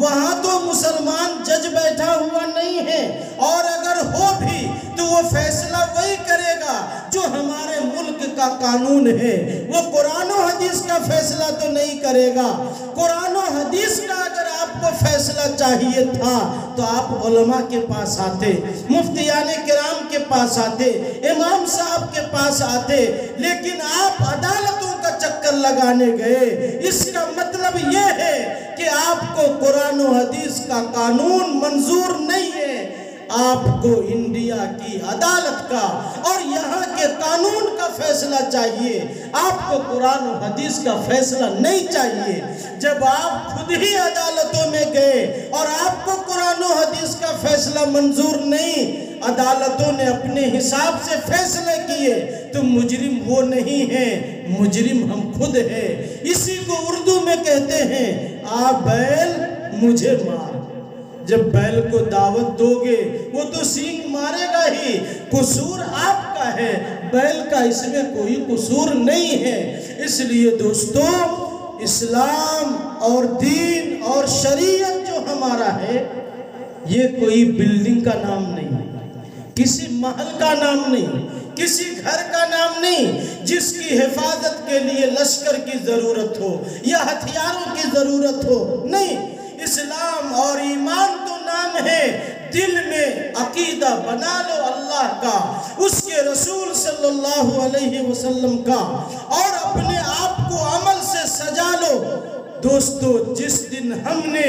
وہاں تو مسلمان جج بیٹھا ہوا نہیں ہے، اور اگر ہو بھی تو وہ فیصلہ وہی کرے گا جو ہمارے ملک کا قانون ہے، وہ قرآن و حدیث کا فیصلہ تو نہیں کرے گا۔ قرآن و حدیث کا اگر آپ کو فیصلہ چاہیے تھا تو آپ علماء کے پاس آتے، مفتیان کرام کے پاس آتے، امام صاحب کے پاس آتے، لیکن آپ عدالتوں کا چکر لگانے گئے۔ اس کا مطلب یہ ہے کہ آپ کو قرآن و حدیث کا قانون منظور نہیں ہے، آپ کو انڈیا کی عدالت کا اور یہاں کے قانون کا فیصلہ چاہیے، آپ کو قرآن و حدیث کا فیصلہ نہیں چاہیے۔ جب آپ خود ہی عدالتوں میں گئے اور آپ کو قرآن و حدیث کا فیصلہ منظور نہیں، عدالتوں نے اپنے حساب سے فیصلے کیے، تو مجرم وہ نہیں ہیں، مجرم ہم خود ہیں۔ اسی کو اردو میں کہتے ہیں، آ بیل مجھے مار۔ جب بیل کو دعوت دو گے وہ تو سینگ مارے گا ہی، قصور آپ کا ہے، بیل کا اس میں کوئی قصور نہیں ہے۔ اس لیے دوستو، اسلام اور دین اور شریعت جو ہمارا ہے، یہ کوئی بلڈنگ کا نام نہیں، کسی محل کا نام نہیں، کسی گھر کا نام نہیں جس کی حفاظت کے لیے لشکر کی ضرورت ہو یا ہتھیاروں کی ضرورت ہو، نہیں۔ اسلام اور ایمان تو نام ہے، دل میں عقیدہ بنا لو اللہ کا، اس کے رسول صلی اللہ علیہ وسلم کا، اور اپنے آپ کو عمل سے سجا لو۔ دوستو، جس دن ہم نے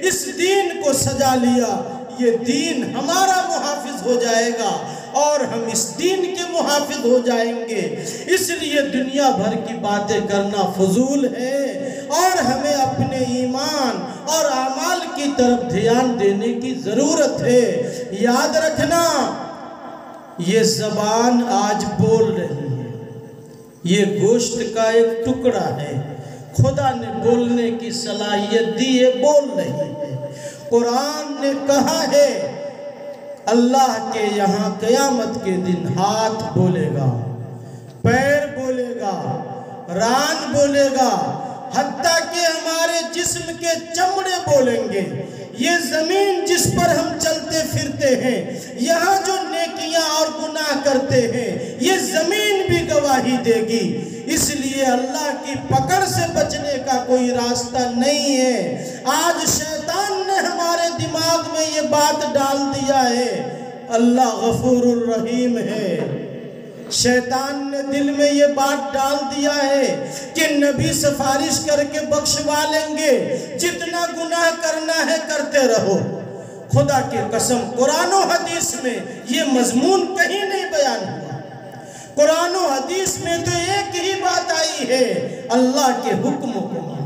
اس دین کو سجا لیا، یہ دین ہمارا محافظ ہو جائے گا اور ہم اس دین کے محافظ ہو جائیں گے۔ اس لیے دنیا بھر کی باتیں کرنا فضول ہے اور ہمیں اپنے ایمان اور اعمال کی طرف دھیان دینے کی ضرورت ہے۔ یاد رکھنا، یہ زبان آج بول رہی ہے، یہ گوشت کا ایک ٹکڑا ہے، خدا نے بولنے کی صلاحیت دی ہے، بول رہی ہے۔ قرآن نے کہا ہے، اللہ کے یہاں قیامت کے دن ہاتھ بولے گا، پیر بولے گا، ران بولے گا، حتیٰ کہ ہمارے جسم کے چمڑے بولیں گے۔ یہ زمین جس پر ہم چلتے پھرتے ہیں، یہاں جو نیکیاں اور گناہ کرتے ہیں، یہ زمین بھی گواہی دے گی۔ اس لیے اللہ کی پکڑ سے بچنے کا کوئی راستہ نہیں ہے۔ آج شیطان نے ہمارے دماغ میں یہ بات ڈال دیا ہے، اللہ غفور الرحیم ہے۔ شیطان نے دل میں یہ بات ڈال دیا ہے کہ نبی سفارش کر کے بخشوا لیں گے، جتنا گناہ کرنا ہے کرتے رہو۔ خدا کی قسم، قرآن و حدیث میں یہ مضمون کہیں نہیں بیان ہوا۔ قرآن و حدیث میں تو ایک ہی بات آئی ہے، اللہ کے حکموں کو مانو،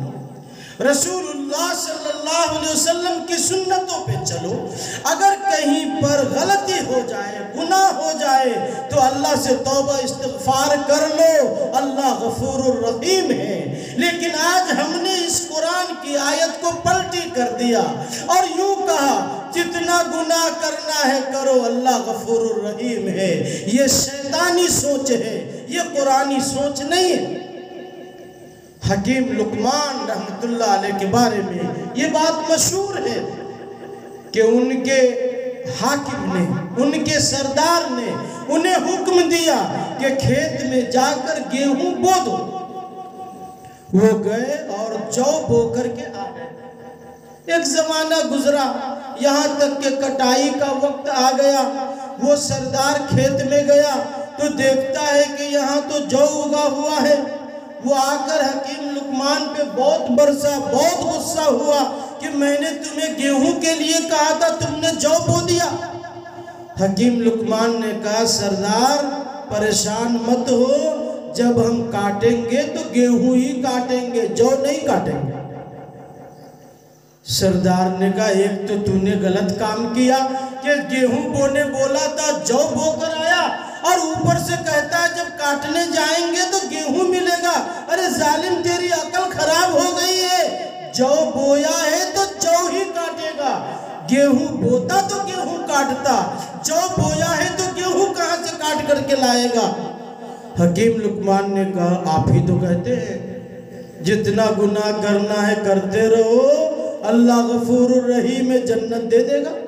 رسول اللہ صلی اللہ علیہ وسلم کی سنتوں پہ چلو۔ اگر کہیں پر غلطی ہو جائے، گناہ ہو جائے، تو اللہ سے توبہ استغفار کر لو، اللہ غفور الرحیم ہے۔ لیکن آج ہم نے اس قرآن کی آیت کو پلٹی کر دیا اور یوں کہا، جتنا گناہ کرنا ہے کرو، اللہ غفور الرحیم ہے۔ یہ شیطانی سوچ ہے، یہ قرآنی سوچ نہیں ہے۔ حکیم لقمان رحمت اللہ علیہ کے بارے میں یہ بات مشہور ہے کہ ان کے حاکم نے، ان کے سردار نے انہیں حکم دیا کہ کھیت میں جا کر گیہوں بو دو۔ وہ گئے اور جو بو کر کے آ گئے۔ ایک زمانہ گزرا، یہاں تک کہ کٹائی کا وقت آ گیا۔ وہ سردار کھیت میں گیا تو دیکھتا ہے کہ یہاں تو جو اگا ہوا ہے۔ وہ آ کر حکیم لقمان پہ بہت برسا، بہت غصہ ہوا کہ میں نے تمہیں گیہوں کے لیے کہا تھا، تم نے جو بو دیا۔ حکیم لقمان نے کہا، سردار پریشان مت ہو، جب ہم کاٹیں گے تو گیہوں ہی کاٹیں گے، جو نہیں کاٹیں گے۔ سردار نے کہا، ایک تو تو نے غلط کام کیا کہ گیہوں بونے بولا تھا، جو بو کر آیا، اور اوپر سے کہتا ہے جب کاٹنے جائیں گے تو گیہوں ملے گا۔ ارے ظالم، تیری عقل خراب ہو گئی ہے، جو بویا ہے تو جو ہی کاٹے گا۔ گیہوں بوتا تو گیہوں کاٹتا، جو بویا ہے تو گیہوں کہاں سے کاٹ کر کے لائے گا۔ حکیم لقمان نے کہا، آپ ہی تو کہتے ہیں جتنا گناہ کرنا ہے کرتے رہو، اللہ غفور الرحیم ہے، جنت دے دے گا۔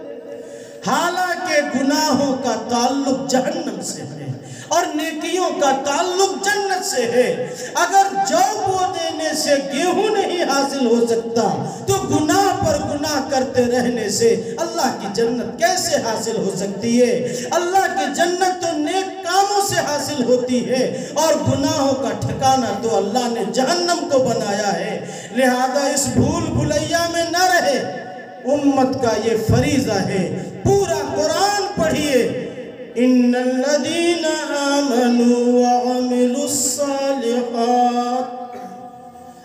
حالانکہ گناہوں کا تعلق جہنم سے ہے اور نیکیوں کا تعلق جنت سے ہے۔ اگر جو بو دینے سے گیہوں نہیں حاصل ہو سکتا تو گناہ پر گناہ کرتے رہنے سے اللہ کی جنت کیسے حاصل ہو سکتی ہے؟ اللہ کی جنت تو نیک کاموں سے حاصل ہوتی ہے، اور گناہوں کا ٹھکانہ تو اللہ نے جہنم کو بنایا ہے۔ لہذا اس بھول بھلیا میں نہ رہے، امت کا یہ فریضہ ہے۔ پورا قرآن پڑھیے، ان الذین آمنوا وعملوا الصالحات۔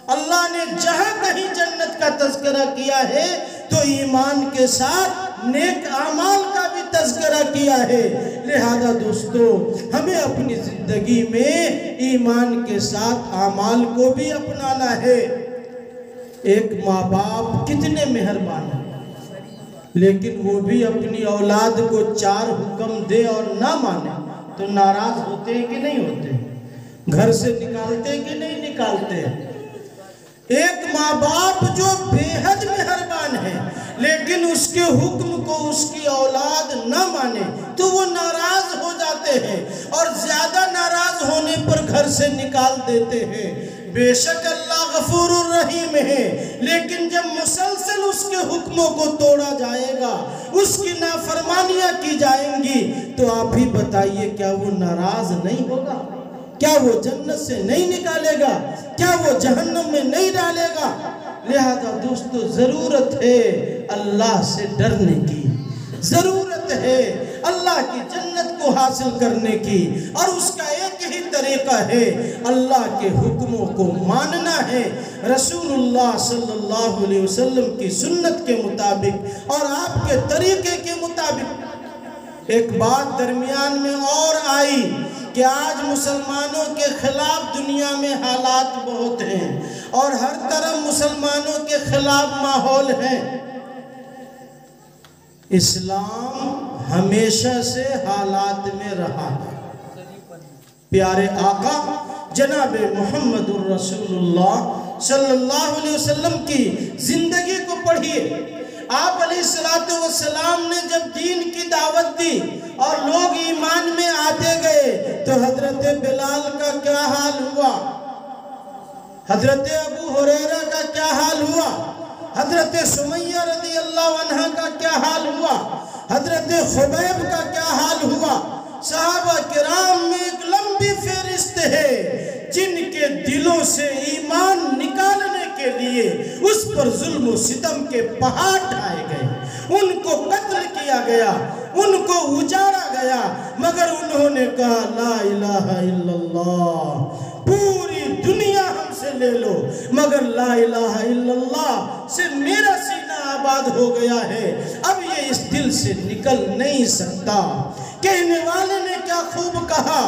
اللہ نے جہاں کہیں جنت کا تذکرہ کیا ہے تو ایمان کے ساتھ نیک اعمال کا بھی تذکرہ کیا ہے۔ لہذا دوستو، ہمیں اپنی زندگی میں ایمان کے ساتھ اعمال کو بھی اپنانا ہے۔ ایک ماں باپ کتنے مہربان ہیں، لیکن وہ بھی اپنی اولاد کو 4 حکم دے اور نہ مانے تو ناراض ہوتے ہیں کہ نہیں ہوتے؟ گھر سے نکالتے کہ نہیں نکالتے؟ ایک ماں باپ جو بے حد مہربان ہے لیکن اس کے حکم کو اس کی اولاد نہ مانے تو وہ ناراض ہو جاتے ہیں، اور زیادہ ناراض ہونے پر گھر سے نکال دیتے ہیں۔ بے شک اللہ غفور الرحیم ہے، لیکن جب مسلسل اس کے حکموں کو توڑا جائے گا، اس کی نافرمانیاں کی جائیں گی، تو آپ ہی بتائیے کیا وہ ناراض نہیں ہوگا؟ کیا وہ جنت سے نہیں نکالے گا؟ کیا وہ جہنم میں نہیں ڈالے گا؟ لہذا دوستو، ضرورت ہے اللہ سے ڈرنے کی، ضرورت ہے اللہ کی جنت کو حاصل کرنے کی، اور اس کا ایک ہی طریقہ ہے اللہ کے حکموں کو ماننا ہے، رسول اللہ صلی اللہ علیہ وسلم کی سنت کے مطابق اور آپ کے طریقے کے مطابق۔ ایک بات درمیان میں اور آئی کہ آج مسلمانوں کے خلاف دنیا میں حالات بہت ہیں، اور ہر طرف مسلمانوں کے خلاف ماحول ہے۔ اسلام ہمیشہ سے حالات میں رہا ہے۔ پیارے آقا جناب محمد الرسول اللہ صلی اللہ علیہ وسلم کی زندگی کو پڑھیے۔ آپ علیہ السلام نے جب دین کی دعوت دی اور لوگ ایمان میں آتے گئے تو حضرت بلال کا کیا حال ہوا، حضرت ابو ہریرہ کا کیا حال ہوا، حضرت سمیہ رضی اللہ عنہ کا کیا حال ہوا، حضرت خبیب کا کیا حال ہوا۔ صحابہ کرام میں ایک لمبی فہرست ہے جن کے دلوں سے ایمان نکالنے کے لیے اس پر ظلم و ستم کے پہاڑ ڈھائے گئے، ان کو قتل کیا گیا، ان کو اجاڑا گیا، مگر انہوں نے کہا لا الہ الا اللہ، پوری دنیا ہم سے لے لو مگر لا الہ الا اللہ سے میرا سینہ آباد ہو گیا ہے، اب یہ اس دل سے نکل نہیں سکتا۔ کہنے والے نے کیا خوب کہا،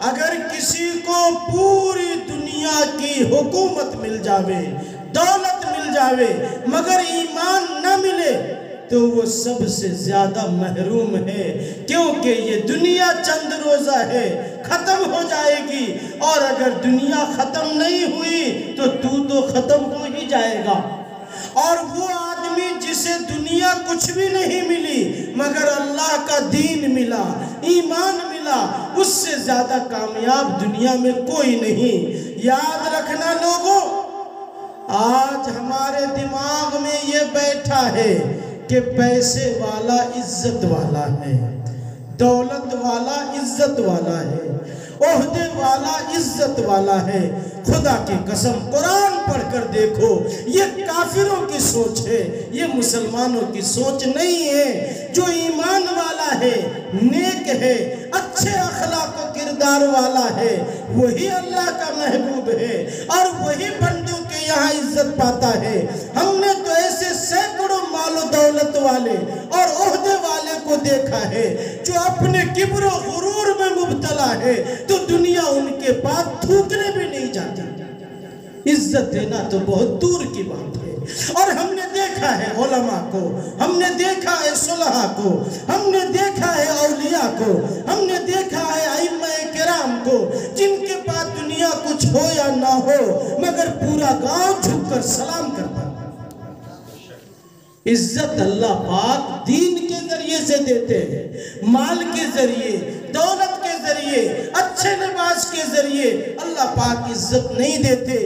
اگر کسی کو پوری دنیا کی حکومت مل جاوے، دولت مل جاوے، مگر ایمان نہ ملے تو وہ سب سے زیادہ محروم ہے، کیونکہ یہ دنیا چند روزہ ہے، ختم ہو جائے گی، اور اگر دنیا ختم نہیں ہوئی تو ختم ہو ہی جائے گا۔ اور وہ آدمی جسے دنیا کچھ بھی نہیں ملی مگر اللہ کا دین ملا، ایمان ملا، اس سے زیادہ کامیاب دنیا میں کوئی نہیں۔ یاد رکھنا لوگوں، آج ہمارے دماغ میں یہ بیٹھا ہے کہ پیسے والا عزت والا ہے، دولت والا عزت والا ہے، عہدے والا عزت والا ہے۔ خدا کی قسم قرآن پڑھ کر دیکھو، یہ کافروں کی سوچ ہے، یہ مسلمانوں کی سوچ نہیں ہے۔ جو ایمان والا ہے، نیک ہے، اچھے اخلاق و کردار والا ہے، وہی اللہ کا محبوب ہے اور وہی بندوں کے یہاں عزت پاتا ہے۔ ہم نے تو ایسے سینکڑوں مال و دولت والے اور عہدے والے کو دیکھا ہے جو اپنے کبر و غرور میں مبتلا ہے تو دنیا ان کے پاس تھوکنے بھی نہیں جاتی، عزت دینا تو بہت دور کی بات ہے۔ اور ہم نے دیکھا ہے علماء کو، ہم نے دیکھا ہے صلحاء کو، ہم نے دیکھا ہے اولیاء کو، ہم نے دیکھا ہے ائمہ کرام کو، جن کے پاس دنیا کچھ ہو یا نہ ہو مگر پورا گاؤں جھک کر سلام کرتا۔ عزت اللہ پاک دین کے ذریعے سے دیتے ہیں، مال کے ذریعے، دولت کے ذریعے، اچھے لباس کے ذریعے اللہ پاک عزت نہیں دیتے۔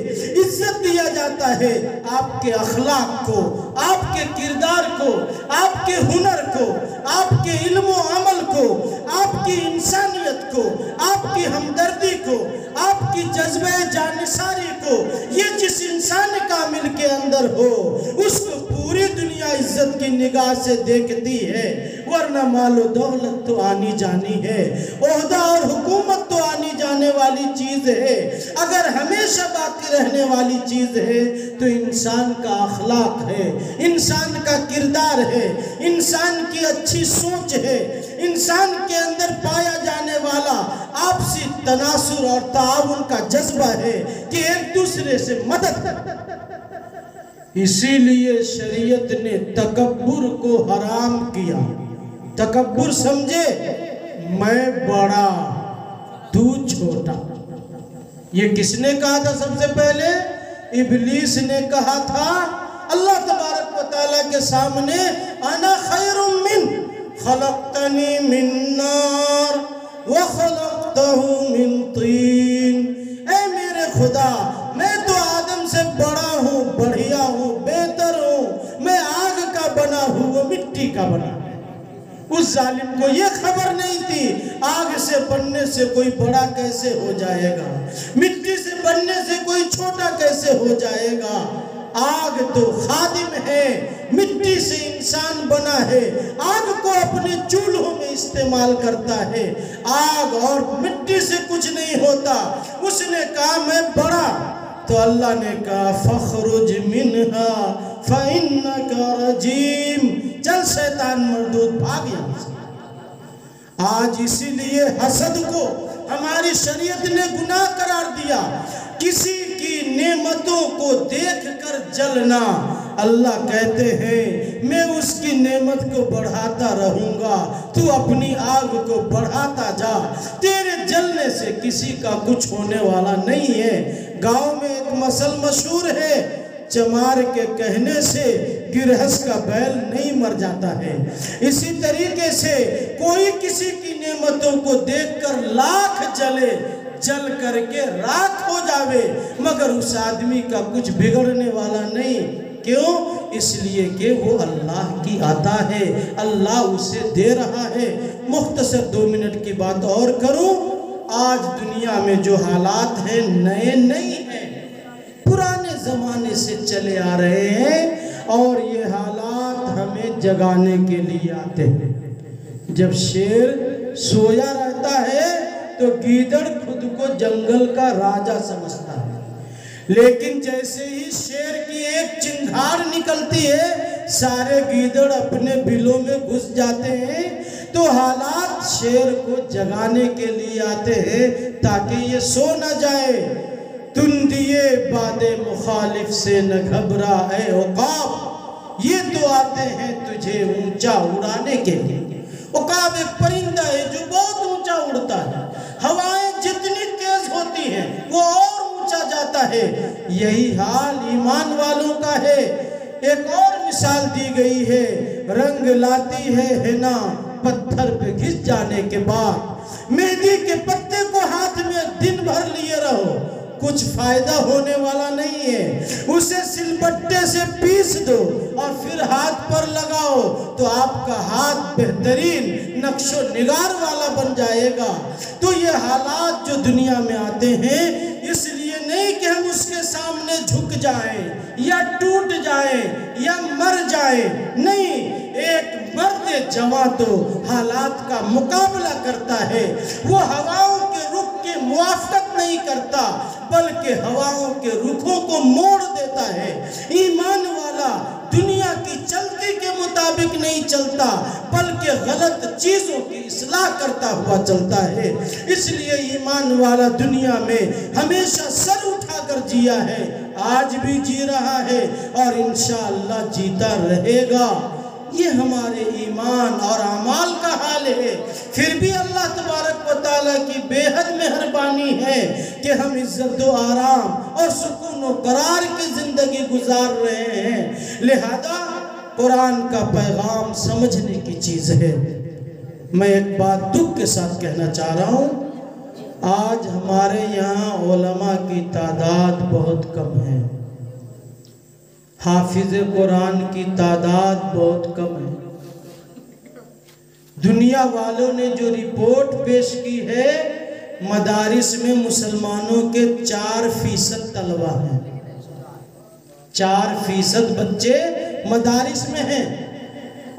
عزت دیا جاتا ہے آپ کے اخلاق کو، آپ کے کردار کو، آپ کے ہنر کو، آپ کے علم و عمل کو، آپ کی انسانیت کو، آپ کی ہمدردی کو، آپ کی جذبہ جانثاری کو۔ یہ جس انسان کامل کے اندر ہو اس کو پوری دنیا عزت کی نگاہ سے دیکھتی ہے، ورنہ مال و دولت تو آنی جانی ہے، عہدہ اور حکومت تو آنی جانے والی چیز ہے۔ اگر ہمیشہ باقی رہنے والی چیز ہے تو انسان کا اخلاق ہے، انسان کا کردار ہے، انسان کی اچھی سوچ ہے، انسان کے اندر پایا جانے والا آپسی تناصر اور تعاون کا جذبہ ہے کہ ایک دوسرے سے مدد کرتا۔ اسی لیے شریعت نے تکبر کو حرام کیا۔ تکبر سمجھے، میں بڑا تو چھوٹا۔ یہ کس نے کہا تھا سب سے پہلے؟ ابلیس نے کہا تھا اللہ تبارک و تعالیٰ کے سامنے، انا خیر من خلقتنی من نار وخلقتہ من طین۔ اے میرے خدا، میں تو آدم سے بڑا ہوں، بڑھیا ہوں، بہتر ہوں، میں آگ کا بنا ہوں، وہ مٹی کا بنا ہے۔ اس ظالم کو یہ خبر نہیں تھی آگ سے بننے سے کوئی بڑا کیسے ہو جائے گا، مٹی سے بننے سے کوئی چھوٹا کیسے ہو جائے گا۔ آگ تو خادم ہے، مٹی سے انسان بنا ہے، آگ کو اپنے چولہوں میں استعمال کرتا ہے۔ آگ اور مٹی سے کچھ نہیں ہوتا۔ اس نے کہا میں بڑا، تو اللہ نے کہا فخرج منہا فإنک رجیم، چل شیطان مردود، بھاگ یہاں سے۔ آج اسی لیے حسد کو ہماری شریعت نے گناہ قرار دیا۔ کسی کی نعمتوں کو دیکھ کر جلنا، اللہ کہتے ہیں میں اس کی نعمت کو بڑھاتا رہوں گا، تو اپنی آگ کو بڑھاتا جا، تیرے جلنے سے کسی کا کچھ ہونے والا نہیں ہے۔ گاؤں میں ایک مثل مشہور ہے، چمار کے کہنے سے گرہس کا بیل نہیں مر جاتا ہے۔ اسی طریقے سے کوئی کسی کی نعمتوں کو دیکھ کر لاکھ جلے، جل کر کے راکھ ہو جاوے، مگر اس آدمی کا کچھ بگڑنے والا نہیں۔ کیوں؟ اس لیے کہ وہ اللہ کی عطا ہے، اللہ اسے دے رہا ہے۔ مختصر 2 منٹ کی بات اور کروں۔ آج دنیا میں جو حالات ہیں نئے نہیں ہیں، پرانے زمانے سے چلے آ رہے ہیں، اور یہ حالات ہمیں جگانے کے لیے آتے ہیں۔ جب شیر سویا رہتا ہے تو گیدڑ خود کو جنگل کا راجہ سمجھتا ہے، لیکن جیسے ہی شیر کی ایک چنگھاڑ نکلتی ہے سارے گیدڑ اپنے بلوں میں گھس جاتے ہیں۔ تو حالات شیر کو جگانے کے لیے آتے ہیں تاکہ یہ سو نہ جائے۔ تن دیے باد مخالف سے نہ گھبرا اے عقاب، یہ تو آتے ہیں تجھے اونچا اڑانے کے لیے۔ عقاب ایک پرندہ ہے جو بہت اونچا اڑتا ہے، ہوائیں جتنی تیز ہوتی ہیں وہ اور اونچا جاتا ہے۔ یہی حال ایمان والوں کا ہے۔ ایک اور مثال دی گئی ہے، رنگ لاتی ہے ہنا پتھر پہ گھس جانے کے بعد۔ مہندی کے پتے کو ہاتھ میں دن بھر لیے رہو، کچھ فائدہ ہونے والا نہیں ہے۔ اسے سل بٹے سے پیس دو اور پھر ہاتھ پر لگاؤ تو آپ کا ہاتھ بہترین نقش و نگار والا بن جائے گا۔ تو یہ حالات جو دنیا میں آتے ہیں، اس لیے نہیں کہ ہم اس کے سامنے جھک جائیں یا ٹوٹ جائیں یا مر جائیں، نہیں۔ ایک مرد جوان تو حالات کا مقابلہ کرتا ہے، وہ ہواؤں کے رخ کی موافقت نہیں کرتا بلکہ ہواؤں کے رخوں کو موڑ دیتا ہے۔ ایمان والا دنیا کی چلتی کے مطابق نہیں چلتا بلکہ غلط چیزوں کی اصلاح کرتا ہوا چلتا ہے۔ اس لیے ایمان والا دنیا میں ہمیشہ سر اٹھا کر جیا ہے، آج بھی جی رہا ہے اور انشاءاللہ جیتا رہے گا۔ یہ ہمارے ایمان اور اعمال کا حال ہے۔ پھر بھی اللہ تبارک و تعالیٰ کی بے حد مہربانی ہے کہ ہم عزت و آرام اور سکون و قرار کی زندگی گزار رہے ہیں۔ لہذا قرآن کا پیغام سمجھنے کی چیز ہے۔ میں ایک بات دکھ کے ساتھ کہنا چاہ رہا ہوں، آج ہمارے یہاں علماء کی تعداد بہت کم ہے، حافظ قرآن کی تعداد بہت کم ہے۔ دنیا والوں نے جو رپورٹ پیش کی ہے، مدارس میں مسلمانوں کے 4% طلبہ ہیں، 4% بچے مدارس میں ہیں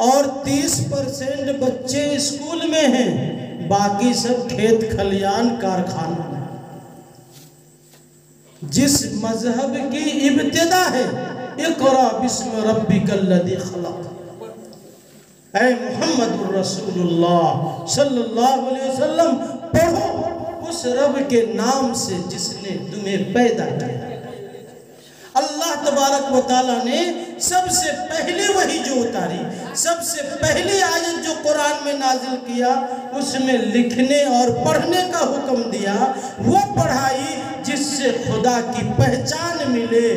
اور 30% بچے اسکول میں ہیں، باقی سب کھیت کھلیان کارخانوں میں۔ جس مذہب کی ابتدا ہے اقرا بسم ربک الذی خلق، اے محمد الرسول اللہ صلی اللہ علیہ وسلم پڑھو اس رب کے نام سے جس نے تمہیں پیدا کیا۔ اللہ تبارک و تعالیٰ نے سب سے پہلے وحی جو اتاری، سب سے پہلی آیت جو قرآن میں نازل کیا، اس میں لکھنے اور پڑھنے کا حکم دیا، وہ پڑھائی جس سے خدا کی پہچان ملے۔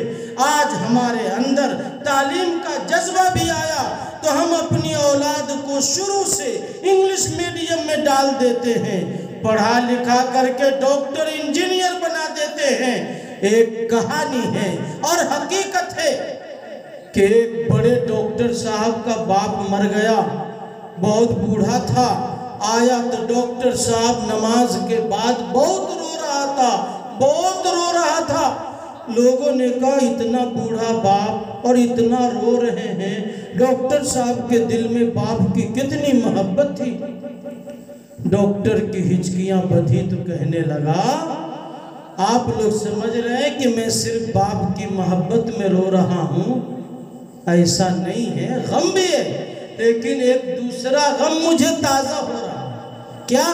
آج ہمارے اندر تعلیم کا جذبہ بھی آیا تو ہم اپنی اولاد کو شروع سے انگلش میڈیم میں ڈال دیتے ہیں، پڑھا لکھا کر کے ڈاکٹر انجینئر بنا دیتے ہیں۔ ایک کہانی ہے اور حقیقت ہے کہ ایک بڑے ڈاکٹر صاحب کا باپ مر گیا، بہت بوڑھا تھا، آیا تو ڈاکٹر صاحب نماز کے بعد بہت رو رہا تھا، بہت رو رہا تھا۔ لوگوں نے کہا اتنا بوڑھا باپ اور اتنا رو رہے ہیں، ڈاکٹر صاحب کے دل میں باپ کی کتنی محبت تھی۔ ڈاکٹر کی ہچکیاں بدھی تو کہنے لگا، آپ لوگ سمجھ رہے ہیں کہ میں صرف باپ کی محبت میں رو رہا ہوں، ایسا نہیں ہے، غم بھی ہے، لیکن ایک دوسرا غم مجھے تازہ ہو رہا ہے۔ کیا؟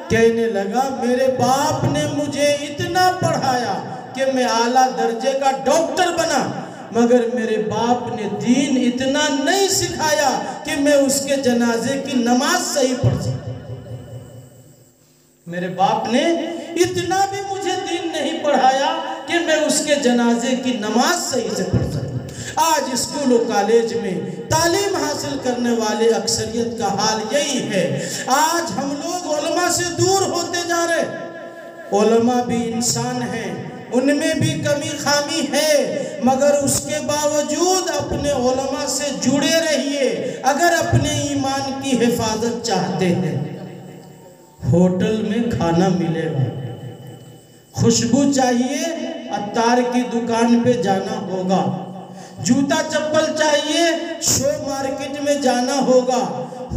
کہنے لگا میرے باپ نے مجھے اتنا پڑھایا کہ میں اعلیٰ درجے کا ڈاکٹر بنا، مگر میرے باپ نے دین اتنا نہیں سکھایا کہ میں اس کے جنازے کی نماز صحیح پڑھ سکوں۔ میرے باپ نے اتنا بھی مجھے دین نہیں پڑھایا کہ میں اس کے جنازے کی نماز صحیح سے پڑھ سکوں۔ آج اسکول و کالج میں تعلیم حاصل کرنے والے اکثریت کا حال یہی ہے۔ آج ہم لوگ علماء سے دور ہوتے جا رہے۔ علماء بھی انسان ہیں، ان میں بھی کمی خامی ہے، مگر اس کے باوجود اپنے علماء سے جڑے رہیے اگر اپنے ایمان کی حفاظت چاہتے ہیں۔ ہوٹل میں کھانا ملے گا، خوشبو چاہیے عطار کی دکان پہ جانا ہوگا، جوتا چپل چاہیے شو مارکیٹ میں جانا ہوگا،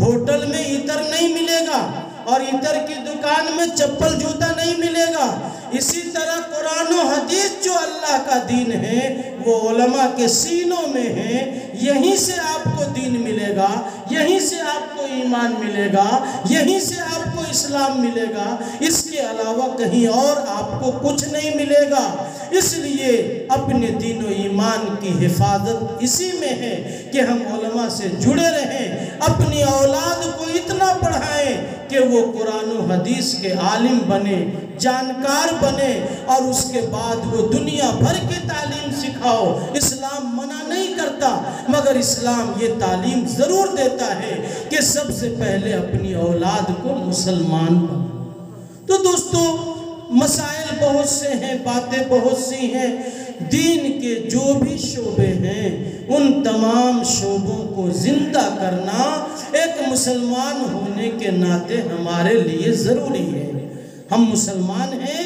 ہوٹل میں عطر نہیں ملے گا اور عطر کی دکان میں چپل جوتا نہیں ملے گا۔ اسی طرح قرآن و حدیث جو اللہ کا دین ہے وہ علماء کے سینوں میں ہے، یہیں سے آپ کو دین ملے گا، یہیں سے آپ کو ایمان ملے گا، یہیں سے آپ کو اسلام ملے گا، اس کے علاوہ کہیں اور آپ کو کچھ نہیں ملے گا۔ اس لیے اپنے دین و ایمان کی حفاظت اسی میں ہے کہ ہم علماء سے جڑے رہیں، اپنی اولاد کو اتنا پڑھائیں کہ وہ قرآن و حدیث کے عالم بنے، جانکار بنے، اور اس کے بعد وہ دنیا بھر کی تعلیم سکھاؤ۔ اسلام منع نہیں کرتا، مگر اسلام یہ تعلیم ضرور دیتا ہے کہ سب سے پہلے اپنی اولاد کو مسلمان بناؤ۔ تو دوستو، مسائل بہت سے ہیں، باتیں بہت سی ہیں، دین کے جو بھی شعبے ہیں ان تمام شعبوں کو زندہ کرنا ایک مسلمان ہونے کے ناطے ہمارے لیے ضروری ہے۔ ہم مسلمان ہیں،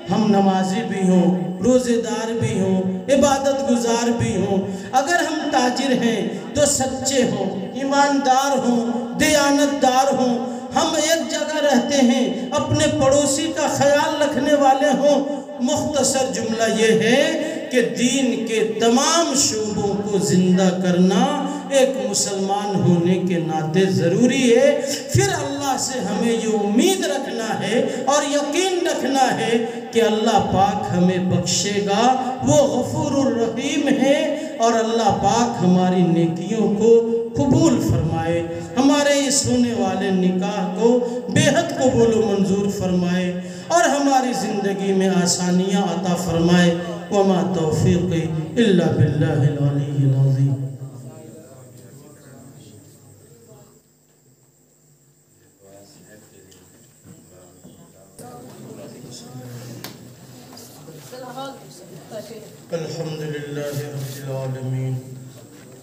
ہم نمازی بھی ہوں، روزے دار بھی ہوں، عبادت گزار بھی ہوں، اگر ہم تاجر ہیں تو سچے ہوں، ایماندار ہوں، دیانت دار ہوں، ہم ایک جگہ رہتے ہیں، اپنے پڑوسی کا خیال رکھنے والے ہوں۔ مختصر جملہ یہ ہے کہ دین کے تمام شعبوں کو زندہ کرنا ایک مسلمان ہونے کے ناطے ضروری ہے۔ پھر اللہ سے ہمیں یہ امید رکھنا ہے اور یقین رکھنا ہے کہ اللہ پاک ہمیں بخشے گا، وہ غفور الرحیم ہے، اور اللہ پاک ہماری نیکیوں کو قبول فرمائے، ہمارے اس ہونے والے نکاح کو بے حد قبول و منظور فرمائے، اور ہماری زندگی میں آسانیاں عطا فرمائے۔ وما توفیقی الا باللہ العلی العظیم۔ الحمدللہ رب العالمین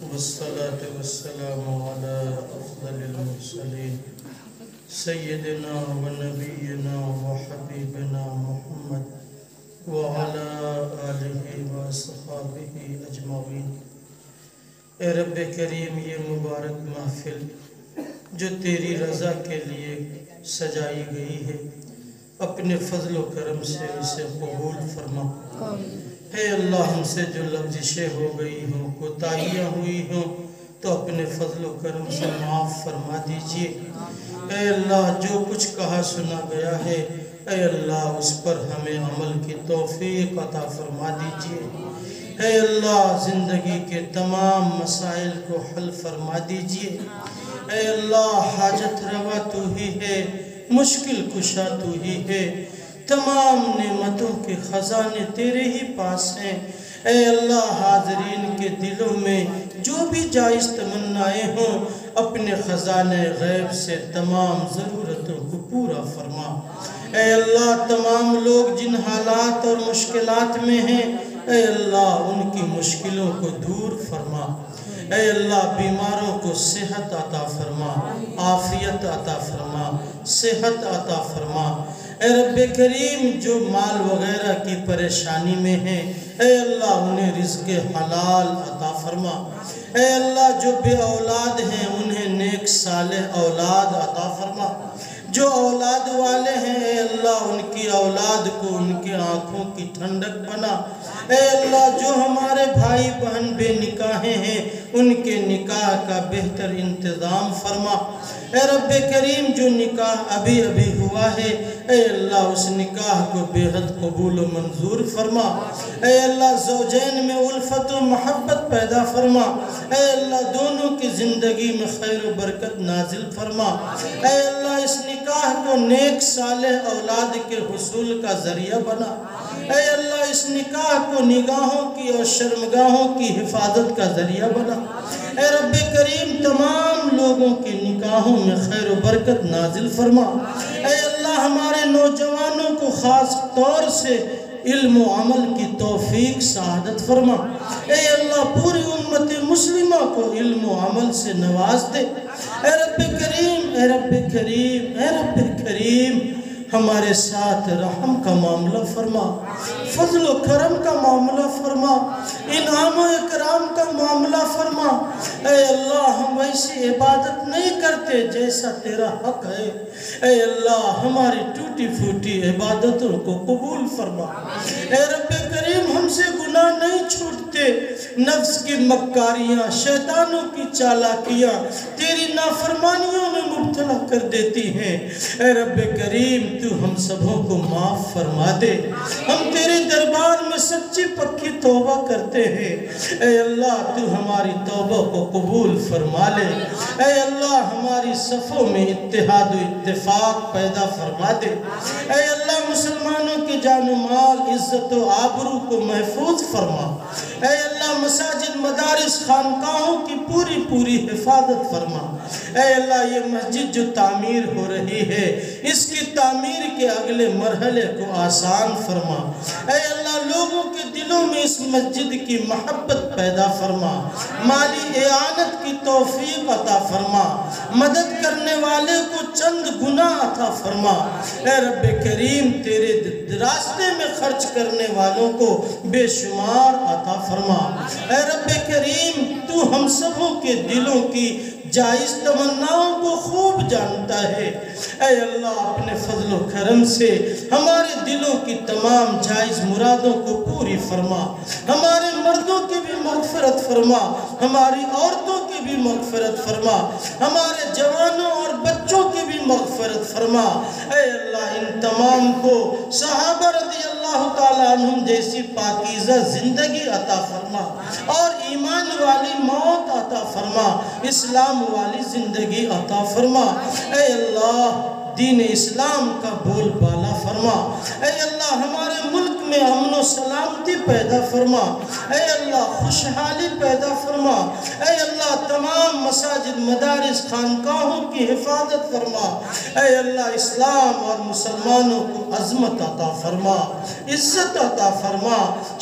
والصلاة والسلام علی افضل المرسلین سیدنا و نبینا و حبیبنا محمد وعلی آلہ و صحابہ اجمعین۔ اے رب کریم، یہ مبارک محفل جو تیری رضا کے لیے سجائی گئی ہے، اپنے فضل و کرم سے اسے قبول فرما۔ اے اللہ، ہم سے جو لغزشیں ہو گئی ہوں، کوتاہیاں ہوئی ہوں، تو اپنے فضل و کرم سے معاف فرما دیجئے۔ اے اللہ، جو کچھ کہا سنا گیا ہے، اے اللہ اس پر ہمیں عمل کی توفیق عطا فرما دیجئے۔ اے اللہ، زندگی کے تمام مسائل کو حل فرما دیجئے۔ اے اللہ، حاجت روا تو ہی ہے، مشکل کشا تو ہی ہے، تمام نعمتوں کے خزانے تیرے ہی پاس ہیں۔ اے اللہ، حاضرین کے دلوں میں جو بھی جائز تمنائیں ہوں، اپنے خزانے غیب سے تمام ضرورتوں کو پورا فرما۔ اے اللہ، تمام لوگ جن حالات اور مشکلات میں ہیں، اے اللہ ان کی مشکلوں کو دور فرما۔ اے اللہ، بیماروں کو صحت عطا فرما، عافیت عطا فرما، صحت عطا فرما۔ اے رب کریم، جو مال وغیرہ کی پریشانی میں ہیں، اے اللہ انہیں رزق حلال عطا فرما۔ اے اللہ، جو بے اولاد ہیں انہیں نیک صالح اولاد عطا فرما۔ جو اولاد والے ہیں، اے اللہ ان کی اولاد کو ان کی آنکھوں کی ٹھنڈک بنا۔ اے اللہ، جو ہمارے بھائی بہن بے نکاحیں ہیں، ان کے نکاح کا بہتر انتظام فرما۔ اے رب کریم، جو نکاح ابھی ابھی ہوا ہے، اے اللہ اس نکاح کو بے حد قبول و منظور فرما۔ اے اللہ، زوجین میں الفت و محبت پیدا فرما۔ اے اللہ، دونوں کی زندگی میں خیر و برکت نازل فرما۔ اے اللہ، اس نکاح کو نیک صالح اولاد کے حصول کا ذریعہ بنا۔ اے اللہ، اس نکاح کو نگاہوں کی اور شرمگاہوں کی حفاظت کا ذریعہ بنا۔ اے رب کریم، تمام لوگوں کے نکاحوں میں خیر و برکت نازل فرما۔ اے اللہ، ہمارے نوجوانوں کو خاص طور سے علم و عمل کی توفیق سعادت فرما۔ اے اللہ، پوری امت مسلمہ کو علم و عمل سے نواز دے۔ اے رب کریم، اے رب کریم، اے رب کریم، ہمارے ساتھ رحم کا معاملہ فرما، فضل و کرم کا معاملہ فرما، انعام و اکرام کا معاملہ فرما۔ اے اللہ، ہم ویسی عبادت نہیں کرتے جیسا تیرا حق ہے۔ اے اللہ، ہماری ٹوٹی پھوٹی عبادتوں کو قبول فرما۔ اے رب کریم، ہم سے گناہ نہیں چھوٹتے، نفس کی مکاریاں، شیطانوں کی چالاکیاں تیری نافرمانیوں میں مبتلا کر دیتی ہیں۔ اے رب کریم، تو ہم سبوں کو معاف فرما دے۔ ہم تیرے دربار میں سچی پکی توبہ کرتے ہیں۔ اے اللہ، تو ہماری توبہ کو قبول فرما لے۔ اے اللہ، ہماری صفوں میں اتحاد و اتفاق پیدا فرما دے۔ اے اللہ، مسلمانوں کی جان و مال، عزت و آبرو کو محفوظ فرما۔ اے اللہ، مساجد، مدارس، خانقاہوں کی پوری حفاظت فرما۔ اے اللہ، یہ مسجد جو تعمیر ہو رہی ہے، اس کی تعمیر کے اگلے مرحلے کو آسان فرما۔ اے اللہ، لوگوں کے دلوں میں اس مسجد کی محبت پیدا فرما، مالی اعانت کی توفیق عطا فرما، مدد کرنے والے کو چند گناہ عطا فرما۔ اے رب کریم، تیرے راستے میں خرچ کرنے والوں کو بے شمار عطا فرما۔ اے رب کریم، تو ہم سبوں کے دلوں کی جائز تمناؤں کو خوب جانتا ہے۔ اے اللہ، اپنے فضل و کرم سے ہمارے دلوں کی تمام جائز مرادوں کو پوری فرما۔ ہمارے مردوں کی بھی مغفرت فرما، ہماری عورتوں کی بھی مغفرت فرما، ہمارے جوانوں اور بچوں کی بھی مغفرت فرما۔ اے اللہ، ان تمام کو صحابہ رضی اللہ تعالیٰ عنہم جیسی پاکیزہ زندگی عطا فرما اور ایمان والی موت عطا فرما، اسلام والی زندگی عطا فرما۔ اے اللہ، دین اسلام کا بول بالا فرما۔ اے اللہ، ہمارے ملک میں امن و سلامتی پیدا فرما، اے اللہ خوشحالی پیدا فرما، اے اللہ تمام مساجد مدارس خانقاہوں کی حفاظت فرما، اے اللہ اسلام اور مسلمانوں کو عظمت عطا فرما، عزت عطا فرما،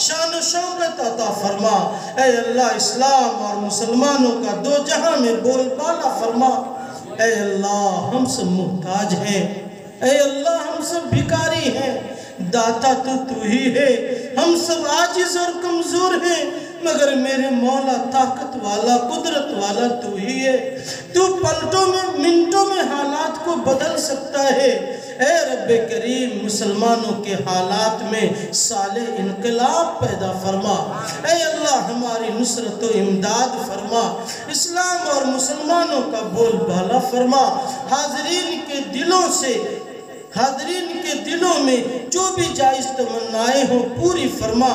شان و شوکت عطا فرما، اے اللہ اسلام اور مسلمانوں کا دو جہاں میں بول بالا فرما۔ اے اللہ ہم سب محتاج ہیں، اے اللہ ہم سب بھکاری ہیں، داتا تو ہی ہے، ہم سب عاجز اور کمزور ہیں، مگر میرے مولا طاقت والا قدرت والا تو ہی ہے، تو پلٹوں میں منٹوں میں حالات کو بدل سکتا ہے۔ اے رب کریم مسلمانوں کے حالات میں صالح انقلاب پیدا فرما، اے اللہ ہماری نصرت و امداد فرما، اسلام اور مسلمانوں کا بول بالا فرما، حاضرین کے دلوں میں جو بھی جائز تمنائیں ہوں پوری فرما،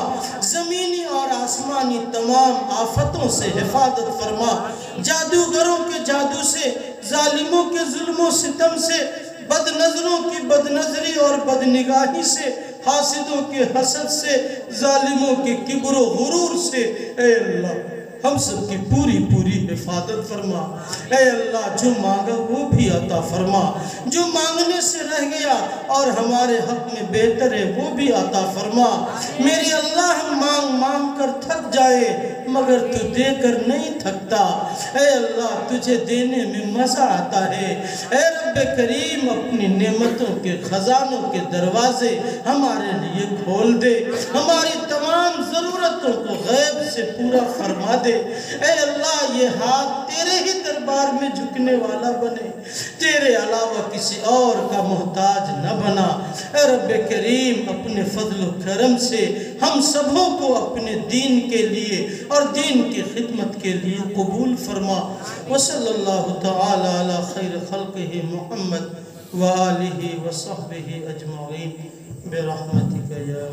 زمینی اور آسمانی تمام آفتوں سے حفاظت فرما، جادوگروں کے جادو سے، ظالموں کے ظلم و ستم سے، بد نظروں کی بد نظری اور بد نگاہی سے، حاسدوں کے حسد سے، ظالموں کے کبر و غرور سے، اے اللہ ہم سب کی پوری حفاظت فرما۔ اے اللہ جو مانگا وہ بھی عطا فرما، جو مانگنے سے رہ گیا اور ہمارے حق میں بہتر ہے وہ بھی عطا فرما۔ میرے اللہ ہم مانگ کر تھک جائے مگر تو دے کر نہیں تھکتا، اے اللہ تجھے دینے میں مزہ آتا ہے۔ اے رب کریم اپنی نعمتوں کے خزانوں کے دروازے ہمارے لیے کھول دے، ہماری تمام ضرورتوں کو غیب سے پورا فرما دے۔ اے اللہ یہ ہاتھ تیرے ہی دربار میں جھکنے والا بنے، تیرے علاوہ کسی اور کا محتاج نہ بنا۔ اے رب کریم اپنے فضل و کرم سے ہم سبوں کو اپنے دین کے لیے اور دین کی خدمت کے لیے قبول فرما۔ وصلی اللہ تعالی علی خیر خلقہ محمد وآلہ وصحبہ اجمعین برحمتک یا